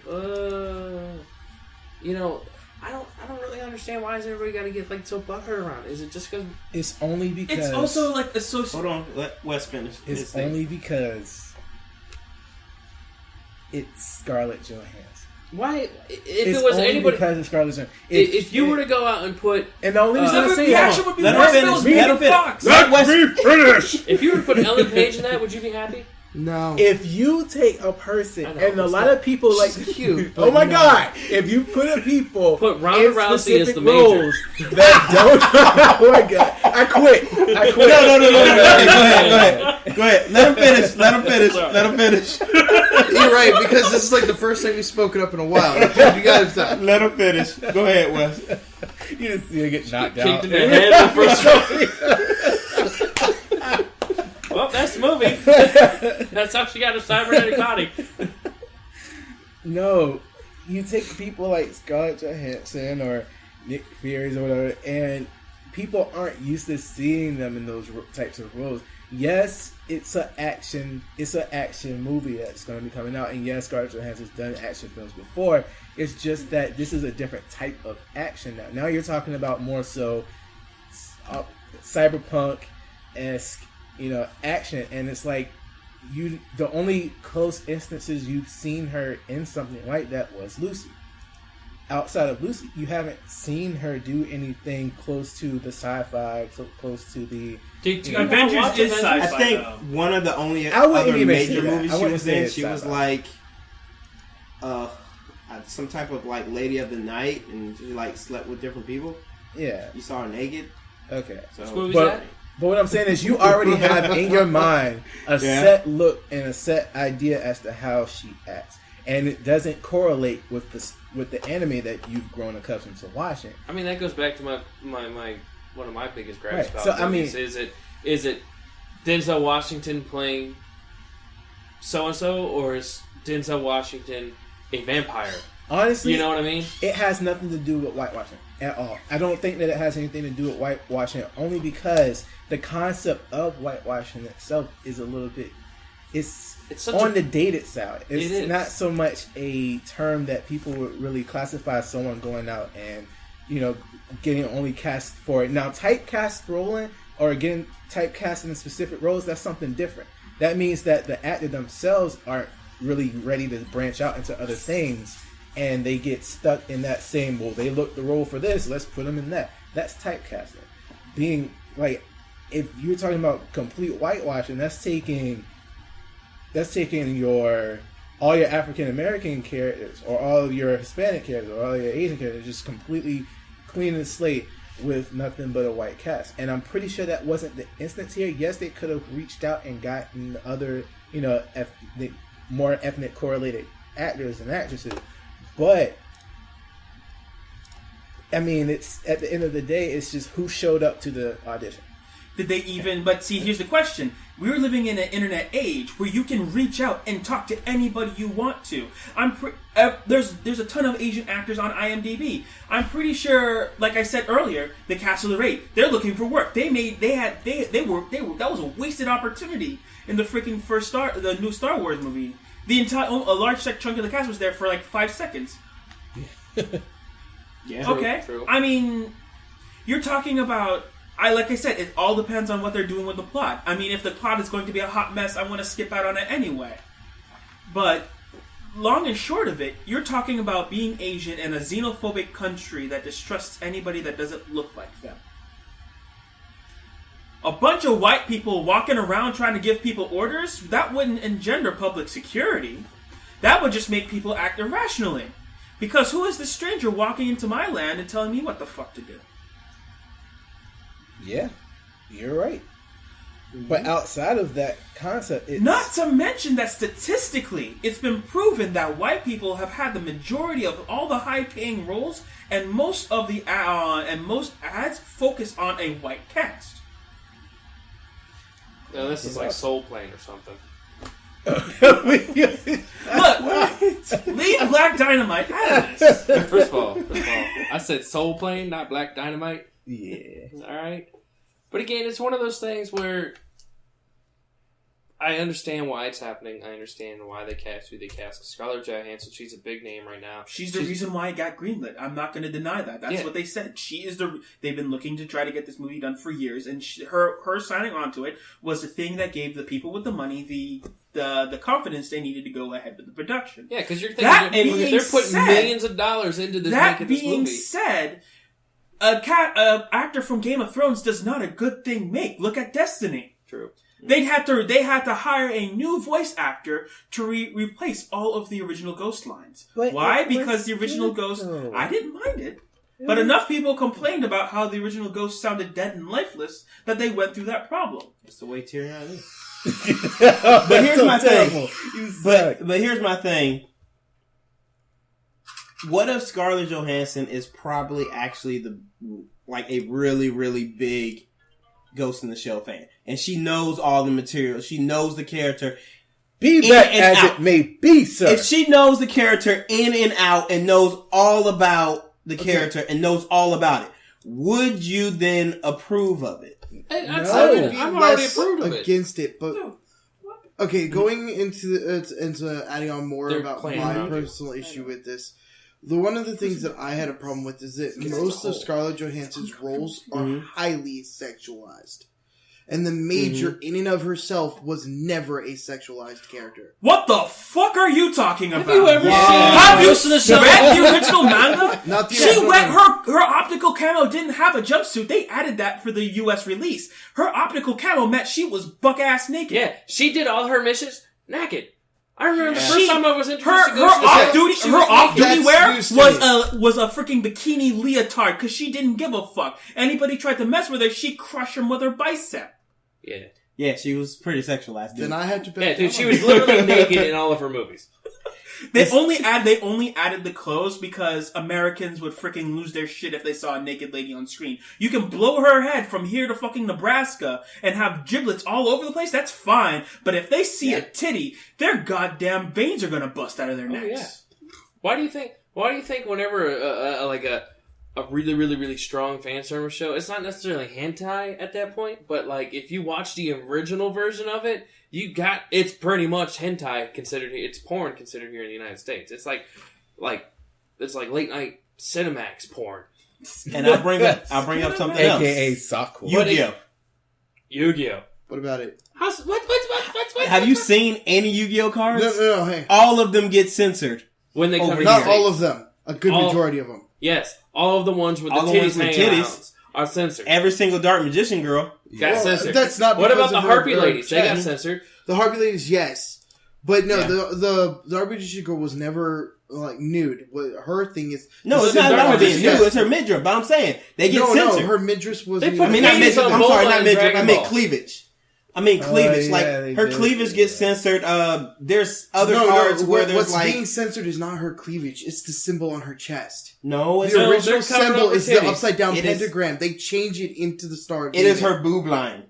I don't really understand why is everybody got to get like so butthurt around it. Is it just because
It's only because
It's also like associated.
Hold on, let Wes finish.
It's
his thing.
only because it's Scarlett Johansson.
why? If
It's
it was
only
anybody,
because it's Scarlett Johansson.
if you were to go out and put,
and the only reason I'm
the
saying
reaction would be
Let
worse
him
if it was
finish. Let him
Megan
finish.
Fox.
Let Wes
finish.
if you were to put Ellen Page in that, would you be happy?
No.
If you take a person,
I know,
and a
it's
lot
not-
of people like
She's cute,
oh
but
my
no.
god! If you put a people
Put Ronda
in
Rousey as
specific
the Major.
roles that don't, oh my god! I quit.
No. Go ahead. Let him finish. Let him finish.
You're right, because this is like the first time we've spoken up in a while. You guys stop.
Let him finish. Go ahead, Wes.
You didn't see her get knocked
Kicked
out.
in the head in the first round. Well, that's the movie. That's how she got a cybernetic body.
No, you take people like Scarlett Johansson or Nick Fury or whatever, and people aren't used to seeing them in those types of roles. Yes, it's an action movie that's going to be coming out, and yes, Scarlett Johansson's done action films before. It's just that this is a different type of action now. Now you're talking about more so cyberpunk-esque, action, and it's like the only close instances you've seen her in something like that was Lucy. Outside of Lucy, you haven't seen her do anything close to the sci-fi, so close to the.
Avengers is sci-fi.
I think
though.
one of the only
I wouldn't
other
even
major
say that.
movies
I
she
wouldn't
was
say
in,
it's
she was
sci-fi.
like, some type of like Lady of the Night, and she like slept with different people.
Yeah.
You saw her naked.
Okay.
So
Which movie is
But,
that?
but what I'm saying is, you already have in your mind a set look and a set idea as to how she acts, and it doesn't correlate with the anime that you've grown accustomed to watching.
I mean, that goes back to my one of my biggest gripes
Right.
about
So, I
movies.
mean-
Is it Denzel Washington playing so and so, or is Denzel Washington a vampire?
Honestly,
You know what I mean?
it has nothing to do with whitewashing at all. I don't think that it has anything to do with whitewashing, only because the concept of whitewashing itself is a little bit. It's
such
on
a-
the dated side. It's
It is.
not so much a term that people would really classify someone going out and, getting only cast for it. Now, typecast rolling or getting typecast in specific roles, that's something different. That means that the actor themselves aren't really ready to branch out into other things, and they get stuck in that same, well, they look the role for this, let's put them in that. That's typecasting. Being, like, if you're talking about complete whitewashing, that's taking all your African American characters or all of your Hispanic characters or all your Asian characters, just completely cleaning the slate with nothing but a white cast. And I'm pretty sure that wasn't the instance here. Yes, they could have reached out and gotten other, more ethnic correlated actors and actresses, but I mean, it's at the end of the day, it's just who showed up to the audition.
Did they even? But see, here's the question: we're living in an internet age where you can reach out and talk to anybody you want to. There's a ton of Asian actors on IMDb. I'm pretty sure, like I said earlier, the cast of The Raid, they're looking for work. That was a wasted opportunity in the freaking the new Star Wars movie. A large chunk of the cast was there for like 5 seconds.
Yeah.
Okay.
True.
I mean, you're talking about. Like I said, it all depends on what they're doing with the plot. I mean, if the plot is going to be a hot mess, I want to skip out on it anyway. But long and short of it, you're talking about being Asian in a xenophobic country that distrusts anybody that doesn't look like them. A bunch of white people walking around trying to give people orders, that wouldn't engender public security. That would just make people act irrationally. Because who is this stranger walking into my land and telling me what the fuck to do?
Yeah, you're right. But outside of that concept, it's...
Not to mention that statistically, it's been proven that white people have had the majority of all the high-paying roles, and most ads focus on a white cast.
No, this is like Soul Plane or something.
Look, leave Black Dynamite out of this.
First of all, I said Soul Plane, not Black Dynamite.
Yeah.
Alright. But again, it's one of those things where I understand why it's happening. I understand why they cast who they cast. Scarlett Johansson, she's a big name right now.
She's the reason why it got greenlit. I'm not going to deny that. That's what they said. She is They've been looking to try to get this movie done for years, and her signing on to it was the thing that gave the people with the money the confidence they needed to go ahead with the production.
Yeah, because you're thinking they're putting millions of dollars into this.
That being said, an actor from Game of Thrones does not a good thing make. Look at Destiny.
True.
They had to hire a new voice actor to replace all of the original Ghost lines.
But
why? Because the original Ghost, I didn't mind it. But enough people complained about how the original Ghost sounded dead and lifeless that they went through that problem.
That's the way Tyrion is. But here's my thing. But here's my thing. What if Scarlett Johansson is probably actually a really, really big Ghost in the Shell fan, and she knows all the material, she knows the character,
be that as it may be, sir.
If she knows the character in and out and knows all about the character and knows all about it, would you then approve of it?
I'm already approved of it.
Against it, but okay, going into adding on more about my personal issue with this. One of the things that I had a problem with is that most of Scarlett Johansson's roles are highly sexualized. And the Major, in and of herself, was never a sexualized character.
What the fuck are you talking about?
Have you ever
Have you read the original manga?
Not the
her optical camo didn't have a jumpsuit. They added that for the US release. Her optical camo meant she was buck-ass naked.
Yeah, she did all her missions naked. I remember the first time I was introduced to
her off-duty wear was a freaking bikini leotard because she didn't give a fuck. Anybody tried to mess with her, she'd crush them with her bicep.
Yeah.
Yeah, she was pretty sexualized.
Then I had to.
Yeah, dude, she was literally naked in all of her movies.
They only added the clothes because Americans would freaking lose their shit if they saw a naked lady on screen. You can blow her head from here to fucking Nebraska and have giblets all over the place. That's fine. But if they see a titty, their goddamn veins are gonna bust out of their necks.
Yeah. Why do you think whenever a really, really, really strong fan service show, it's not necessarily hentai at that point, but like if you watch the original version of it, it's pretty much hentai considered here. It's porn considered here in the United States. It's like late night Cinemax porn.
And I'll bring up something else.
AKA softcore.
Yu-Gi-Oh.
Yu-Gi-Oh.
What about it?
Have you seen any Yu-Gi-Oh cards?
No, hey.
All of them get censored.
When they come to
not all of them. A good majority of them.
Yes, all of the ones with the titties are censored.
Every single Dark Magician girl
got censored.
That's not.
What about the Harpy ladies? They got censored.
The Harpy ladies, yes, but no, the Dark Magician girl was never like nude. What her thing is?
No, it's not her being nude. It's her midriff. But I'm saying they get censored.
No, her midriff was.
Not midriff. I'm sorry, not midriff. I meant cleavage. I mean, cleavage.
Yeah,
her cleavage gets censored. There's other cards where there's
what's being censored is not her cleavage. It's the symbol on her chest.
No, it's
the original symbol is the upside down
it
pentagram. They change it into the star.
It is her boob line.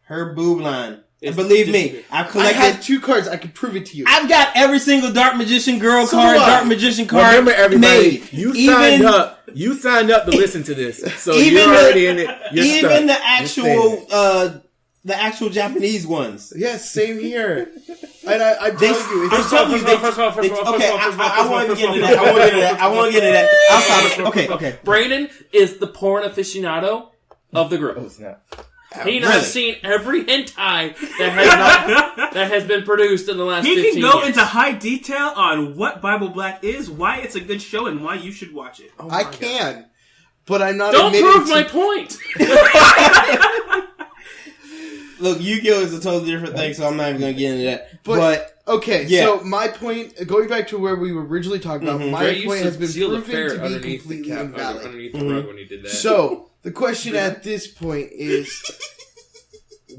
Her boob line. And believe me, I've collected.
I have 2 cards. I can prove it to you.
I've got every single Dark Magician girl card, Dark Magician card.
Remember, everybody,
made.
You signed up to listen to this, so you're already in it.
Even the actual Japanese ones.
Yes, same here. And I'm telling you,
I'm telling you, I want to get into that. I want to get into that. I'll stop it. Okay.
Brayden is the porn aficionado of the group.
Oh, snap.
He has seen every hentai that has been produced in the last 15 years.
He can go into high detail on what Bible Black is, why it's a good show, and why you should watch it.
I can, but I'm not.
Don't prove my point.
Look, Yu-Gi-Oh is a totally different thing, so I'm not even going to get into that. But
okay,
yeah.
So my point, going back to where we were originally talking about, my point has been proven to be completely invalid.
Underneath the rug when you did that.
So the question at this point is,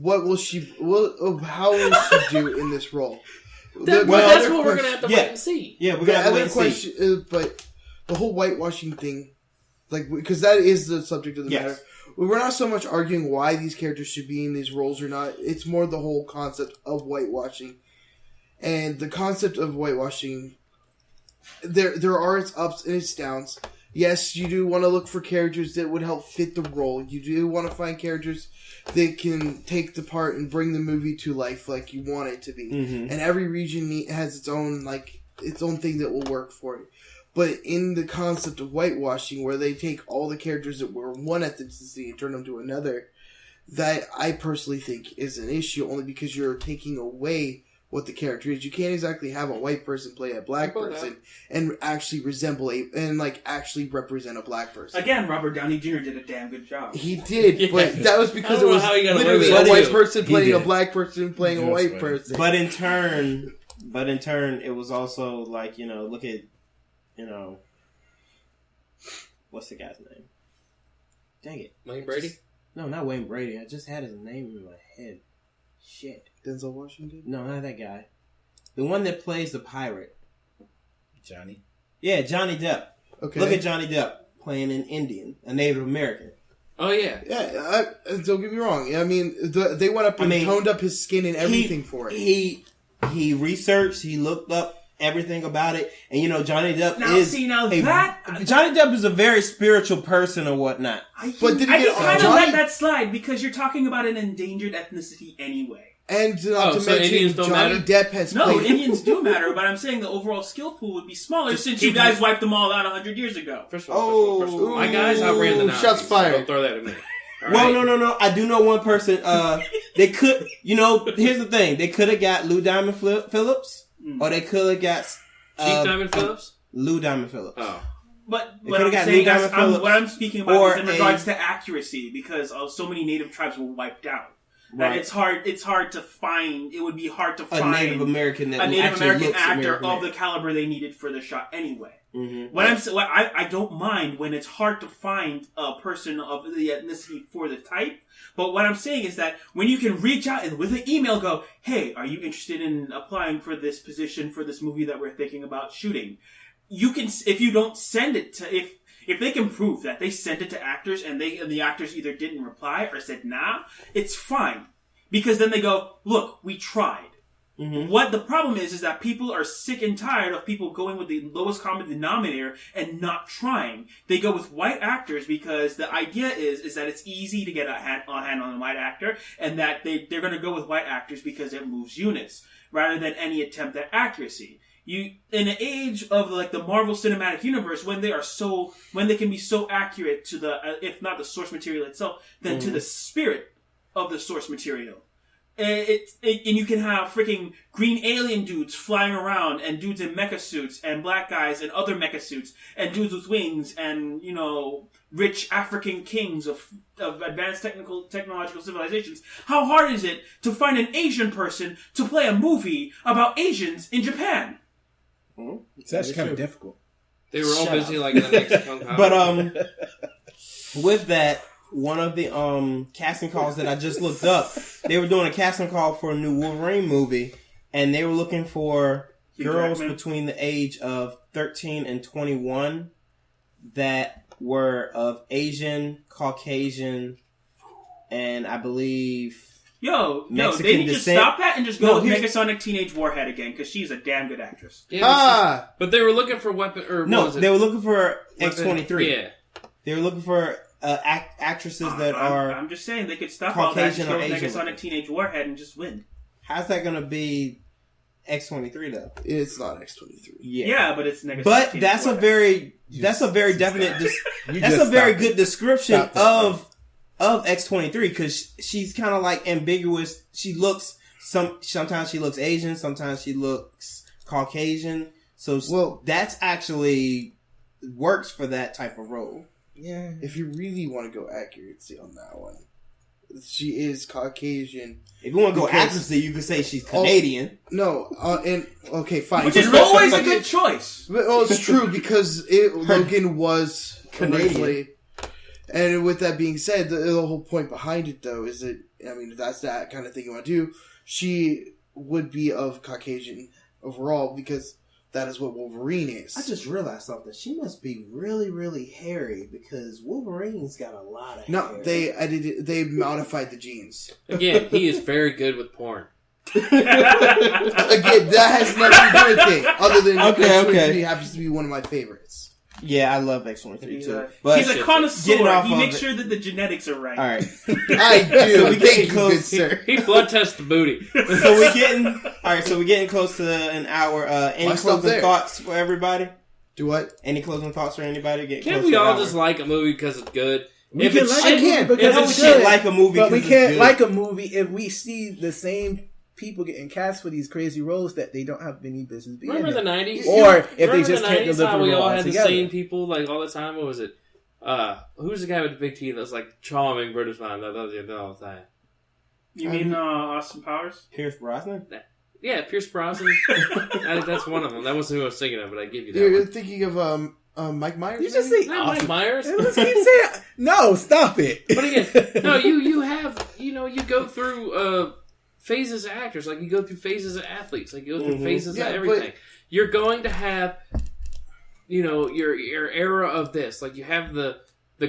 how will she do in this role?
That's what we're going to have to wait and see.
Yeah, we're going to have to wait and
see. But the whole whitewashing thing, because that is the subject of the matter. We're not so much arguing why these characters should be in these roles or not. It's more the whole concept of whitewashing. And the concept of whitewashing, there are its ups and its downs. Yes, you do want to look for characters that would help fit the role. You do want to find characters that can take the part and bring the movie to life like you want it to be. Mm-hmm. And every region has its own thing that will work for it. But in the concept of whitewashing, where they take all the characters that were one ethnicity and turn them to another, that I personally think is an issue, only because you're taking away what the character is. You can't exactly have a white person play a black person and actually actually represent a black person.
Again, Robert Downey Jr. did a damn good job.
He did, but that was because it was literally a white person playing a black person playing a white person.
But in turn, it was also look at. What's the guy's name? Dang it.
Wayne Brady?
No, not Wayne Brady. I just had his name in my head. Shit.
Denzel Washington?
No, not that guy. The one that plays the pirate.
Johnny?
Yeah, Johnny Depp. Okay. Look at Johnny Depp playing an Indian, a Native American.
Oh, yeah.
Yeah, don't get me wrong. I mean, they went up and toned up his skin and everything for it.
He researched, he looked up everything about it, and Johnny Depp Johnny Depp is a very spiritual person or whatnot.
I can kind of let that slide because you're talking about an endangered ethnicity anyway.
And not to mention, Johnny Depp has played...
Indians do matter, but I'm saying the overall skill pool would be smaller since you guys wiped them all out 100 years ago.
First of all. My guys outran the Nazis.
Shots fired.
Don't throw that at me.
Well, no. I do know one person. They could, here's the thing. They could have got Lou Diamond Phillips. Or they could have got
Chief Diamond Phillips?
Lou Diamond Phillips.
Oh.
But what I'm speaking about is in regards to accuracy, because so many native tribes were wiped out. That it's hard to find. It would be hard to find
a Native American
actor of the caliber they needed for the shot anyway. Mm-hmm. I don't mind when it's hard to find a person of the ethnicity for the type. But what I'm saying is that when you can reach out and with an email go, hey, are you interested in applying for this position for this movie that we're thinking about shooting? You can, if you don't send it to, if they can prove that they sent it to actors and the actors either didn't reply or said nah, it's fine. Because then they go, look, we tried. Mm-hmm. What the problem is that people are sick and tired of people going with the lowest common denominator and not trying. They go with white actors because the idea is that it's easy to get a hand on a white actor, and that they're going to go with white actors because it moves units rather than any attempt at accuracy. In an age of the Marvel Cinematic Universe, when they can be so accurate to the if not the source material itself, then to the spirit of the source material. And you can have freaking green alien dudes flying around, and dudes in mecha suits, and black guys in other mecha suits, and dudes with wings, and rich African kings of advanced technological civilizations. How hard is it to find an Asian person to play a movie about Asians in Japan?
It's actually kind of difficult.
They were all busy in the next
But with that, one of the casting calls that I just looked up, they were doing a casting call for a new Wolverine movie, and they were looking for girls between the age of 13 and 21 that were of Asian, Caucasian, and I believe
Mexican they need
descent.
to stop that and just go with Megasonic Teenage Warhead again, because she's a damn good actress.
Yeah, but they were looking for weapon or
they were looking for X-23.
Yeah,
they were looking for actresses that are.
I'm just saying they could stop all that. Just go with Megasonic Teenage Warhead and just win.
How's that going to be X-23 though?
It's not X-23.
Yeah, but it's Megasonic.
But
Teenage
that's
Warhead.
that's a very definite. That's a very good description of X-23, because she's kind of like ambiguous. She looks sometimes she looks Asian, sometimes she looks Caucasian. So that's actually works for that type of role.
Yeah, if you really want to go accuracy on that one, she is Caucasian.
If you want to go accuracy, you could say she's Canadian.
Okay, fine.
Which is always a good choice.
Well, it's true because Logan was Canadian. And with that being said, the whole point behind it, though, is that, I mean, if that's that kind of thing you want to do, she would be of Caucasian overall, because that is what Wolverine is.
I just realized something. She must be really, really hairy, because Wolverine's got a lot of hair.
No, they modified the genes.
Again, he is very good with porn.
Again, that has nothing to do with it, other than X-23 happens to be one of my favorites.
Yeah, I love X-23 too.
But he's a connoisseur. He makes sure that the genetics are right.
All right,
I do.
So we getting close,
sir.
He blood tests the booty.
So we're getting close to an hour. Any closing thoughts for everybody?
Do what?
Any closing thoughts for anybody?
Can't we all just like a movie because it's good?
We can like a movie,
but
we can't like a movie if we see the same people getting cast for these crazy roles that they don't have any business being.
Remember the 90s?
Or if they just can't deliver
how we all had
together.
the same people like all the time. What was it? Who's the guy with the big teeth that's like charming British man that does it all the time?
You mean Austin Powers?
Pierce Brosnan?
Yeah, Pierce Brosnan. That's one of them. That wasn't who I was thinking of, but I give you that.
You're
one.
thinking of Mike Myers?
You just say
Mike Myers.
Let's keep saying no. Stop it.
But again, no. You have you go through phases of actors, like you go through phases of athletes, like you go through phases of everything. You're going to have, your era of this. Like you have the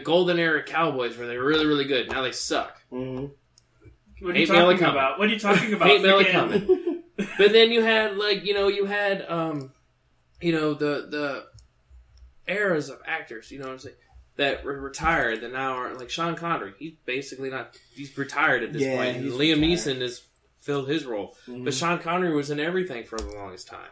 golden era Cowboys where they're really, really good. Now they suck.
Mm-hmm. What are you talking about? What are you talking about?
Hate mail coming. But then you had the eras of actors. You know what I'm saying? That were retired that now are like Sean Connery. He's basically not. He's retired at this point. And Liam Neeson has filled his role, but Sean Connery was in everything for the longest time.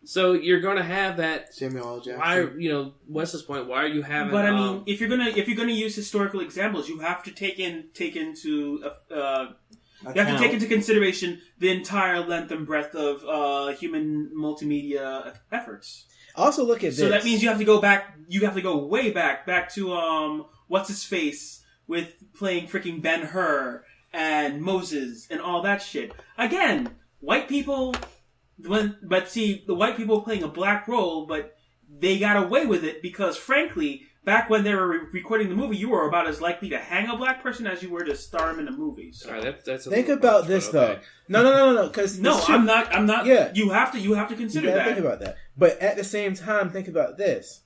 So you're going to have that. Samuel L. Jackson. Why? Wes's point. Why are you having?
But I mean, if you're gonna use historical examples, you have to take into consideration the entire length and breadth of human multimedia efforts.
Also, look at this.
So that means you have to go back. You have to go way back to what's his face with playing freaking Ben-Hur and Moses and all that shit. Again, white people. But see, the white people playing a black role, but they got away with it because, frankly, back when they were recording the movie, you were about as likely to hang a black person as you were to star him in the movie. So.
All right, that's
think about this though. No. Because
I'm not. Yeah, you have to consider that.
Think about that. But at the same time, think about this.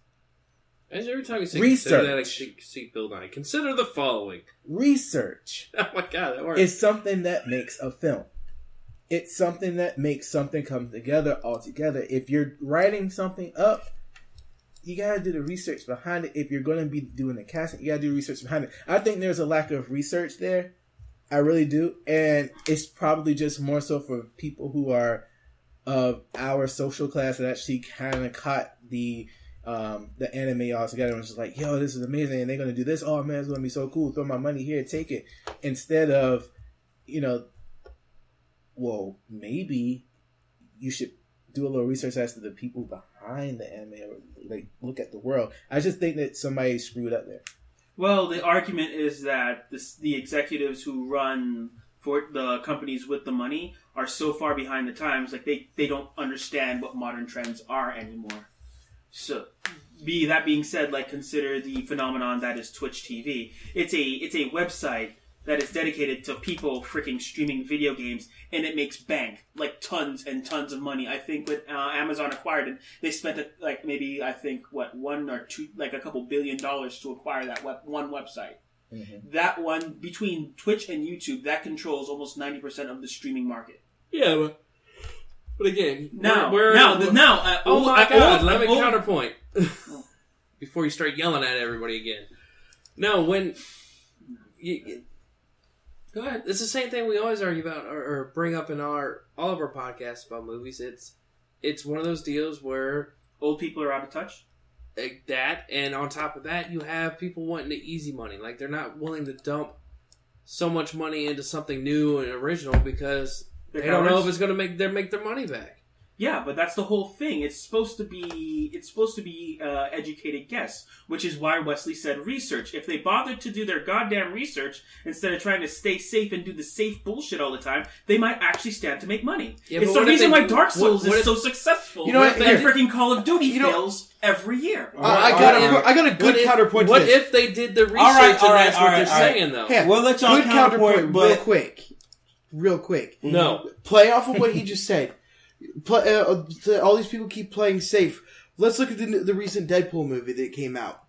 As every time you say research, consider that seatbelt on it. Consider the following:
research.
Oh my god, that works.
Is something that makes a film. It's something that makes something come together altogether. If you're writing something up, you gotta do the research behind it. If you're going to be doing the casting, you gotta do research behind it. I think there's a lack of research there. I really do. And it's probably just more so for people who are of our social class that actually kind of caught the anime all together and was just like, yo, this is amazing. And they're going to do this. Oh, man, it's going to be so cool. Throw my money here. Take it. Instead of, well, maybe you should do a little research as to the people behind the anime or like look at the world. I just think that somebody screwed up there.
Well, the argument is that the executives who run for the companies with the money are so far behind the times, like they don't understand what modern trends are anymore. So, that being said, like consider the phenomenon that is Twitch TV. It's a website that is dedicated to people freaking streaming video games, and it makes bank, like tons and tons of money. I think when Amazon acquired it, they spent a couple $1 billion to acquire that one website. Mm-hmm. That one, between Twitch and YouTube, that controls almost 90% of the streaming market.
Yeah, but again,
oh my
God, let me counterpoint before you start yelling at everybody again. No, when go ahead, it's the same thing we always argue about or bring up in all of our podcasts about movies. It's one of those deals where
old people are out of touch.
Like that, and on top of that, you have people wanting the easy money. Like, they're not willing to dump so much money into something new and original because they don't know if it's going to make their money back.
Yeah, but that's the whole thing. It's supposed to be educated guess, which is why Wesley said research. If they bothered to do their goddamn research instead of trying to stay safe and do the safe bullshit all the time, they might actually stand to make money. Yeah, it's the reason why Dark Souls is so successful. You know what? And freaking Call of Duty fails every year.
I got a good counterpoint to this.
What if they did the research and that's what they're saying, though?
Yeah, we'll let y'all counterpoint real quick.
No.
Play off of what he just said. All these people keep playing safe. Let's look at the recent Deadpool movie that came out.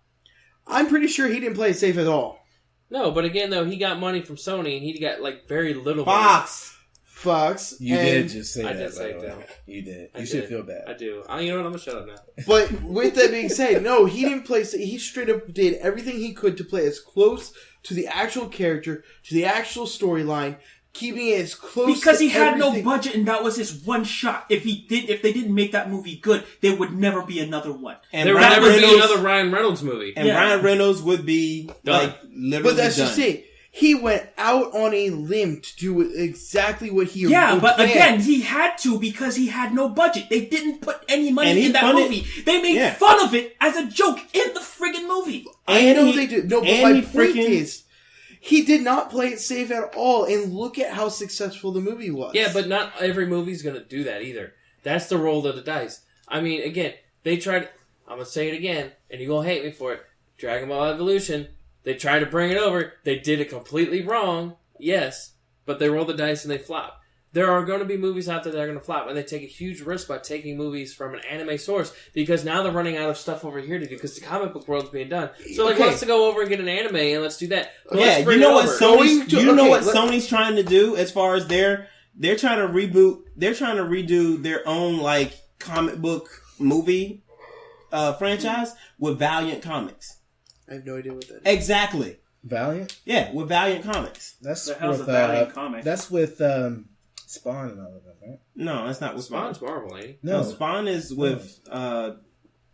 I'm pretty sure he didn't play it safe at all.
No, but again, though, he got money from Sony, and he got like very little.
Fox.
You did just say
I
that.
did say that.
You did. You should feel bad.
I do. You know what? I'm gonna shut up now.
But with that being said, no, he didn't play. He straight up did everything he could to play as close to the actual character, to the actual storyline. Keeping it as close
because he had
everything.
no budget and that was his one shot. If they didn't make that movie good, there would never be another one.
And there would never be another Ryan Reynolds movie.
And Ryan Reynolds would be done.
Literally. But that's just it. He went out on a limb to do exactly what he
but again, he had to because he had no budget. They didn't put any money in that movie. They made fun of it as a joke in the friggin' movie.
I know they did. No, but my point is, he did not play it safe at all, and look at how successful the movie was.
Yeah, but not every movie's going to do that either. That's the roll of the dice. I mean, again, they tried... I'm going to say it again, and you're going to hate me for it. Dragon Ball Evolution, they tried to bring it over. They did it completely wrong, yes, but they rolled the dice and they flopped. There are going to be movies out there that are going to flop, and they take a huge risk by taking movies from an anime source because now they're running out of stuff over here to do because the comic book world's being done. So, let's go over and get an anime and let's do that. But
you know what Sony's trying to do as far as they're trying to reboot. They're trying to redo their own like comic book movie franchise with Valiant Comics.
I have no idea what that is.
Exactly.
Valiant?
Yeah, with Valiant Comics.
That's
the hell's a Valiant comic?
That's with Spawn and all of that, right?
No, that's not with Spawn.
Spawn's Marvel, ain't he?
No, Spawn is with
Dark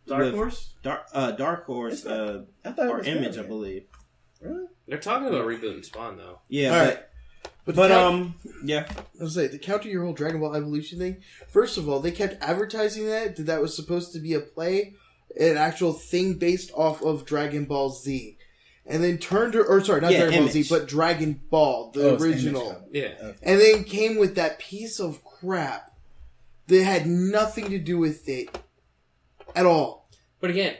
Horse?
Dark Horse or Image, I believe.
Really?
They're talking about rebooting Spawn, though.
Yeah,
all right.
But
I was saying, to counter your whole Dragon Ball Evolution thing, first of all, they kept advertising that was supposed to be a play, an actual thing based off of Dragon Ball Z. And then Dragon Ball Z, but Dragon Ball, the original.
Yeah.
Okay.
And then came with that piece of crap that had nothing to do with it at all.
But again,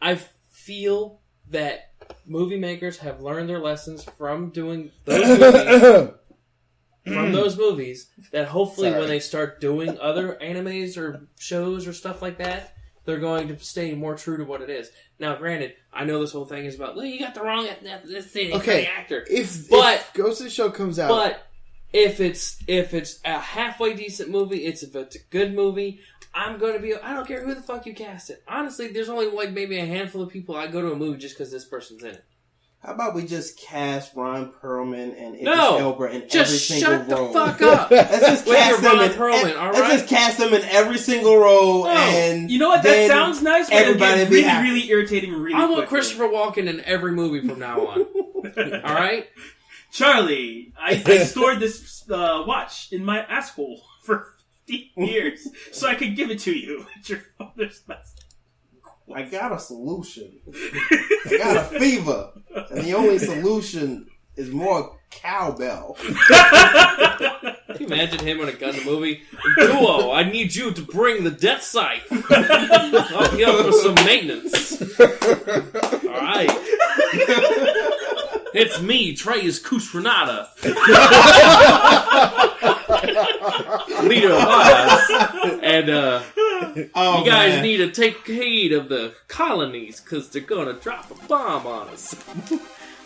I feel that movie makers have learned their lessons from doing those movies, that hopefully when they start doing other animes or shows or stuff like that, they're going to stay more true to what it is. Now, granted, I know this whole thing is about, you got the wrong actor.
If Ghost in the Shell comes out...
But if it's a halfway decent movie, if it's a good movie, I don't care who the fuck you cast it. Honestly, there's only like maybe a handful of people I go to a movie just because this person's in it.
How about we just cast Ron Perlman and Idris Elba in every single role?
Shut the fuck up.
Let's just cast them
Ron Perlman, all right?
Let's just cast them in every single role, and
you know what? That sounds nice, but everybody be really irritating.
I want Christopher Walken in every movie from now on. All right,
Charlie. I stored this watch in my asshole for 50 years, so I could give it to you at your father's best.
I got a solution. I got a fever. And the only solution is more cowbell.
Can you imagine him on a Gundam movie? Duo, I need you to bring the death sight up here for some maintenance. Alright. It's me, Trey's Kusranada. Leader of Oz. And, you guys need to take heed of the colonies, because they're going to drop a bomb on us.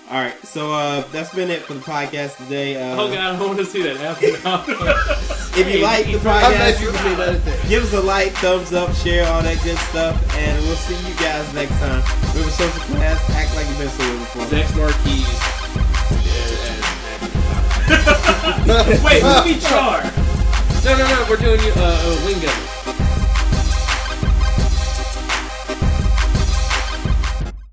Alright, so that's been it for the podcast today.
Oh god, I want to see that happen now.
If you like the podcast, give us a like, thumbs up, share, all that good stuff, and we'll see you guys next time. Remember, social class, act like you've been somewhere before.
Next Marquis.
Wait, movie Char.
No, we're doing Wing Gun.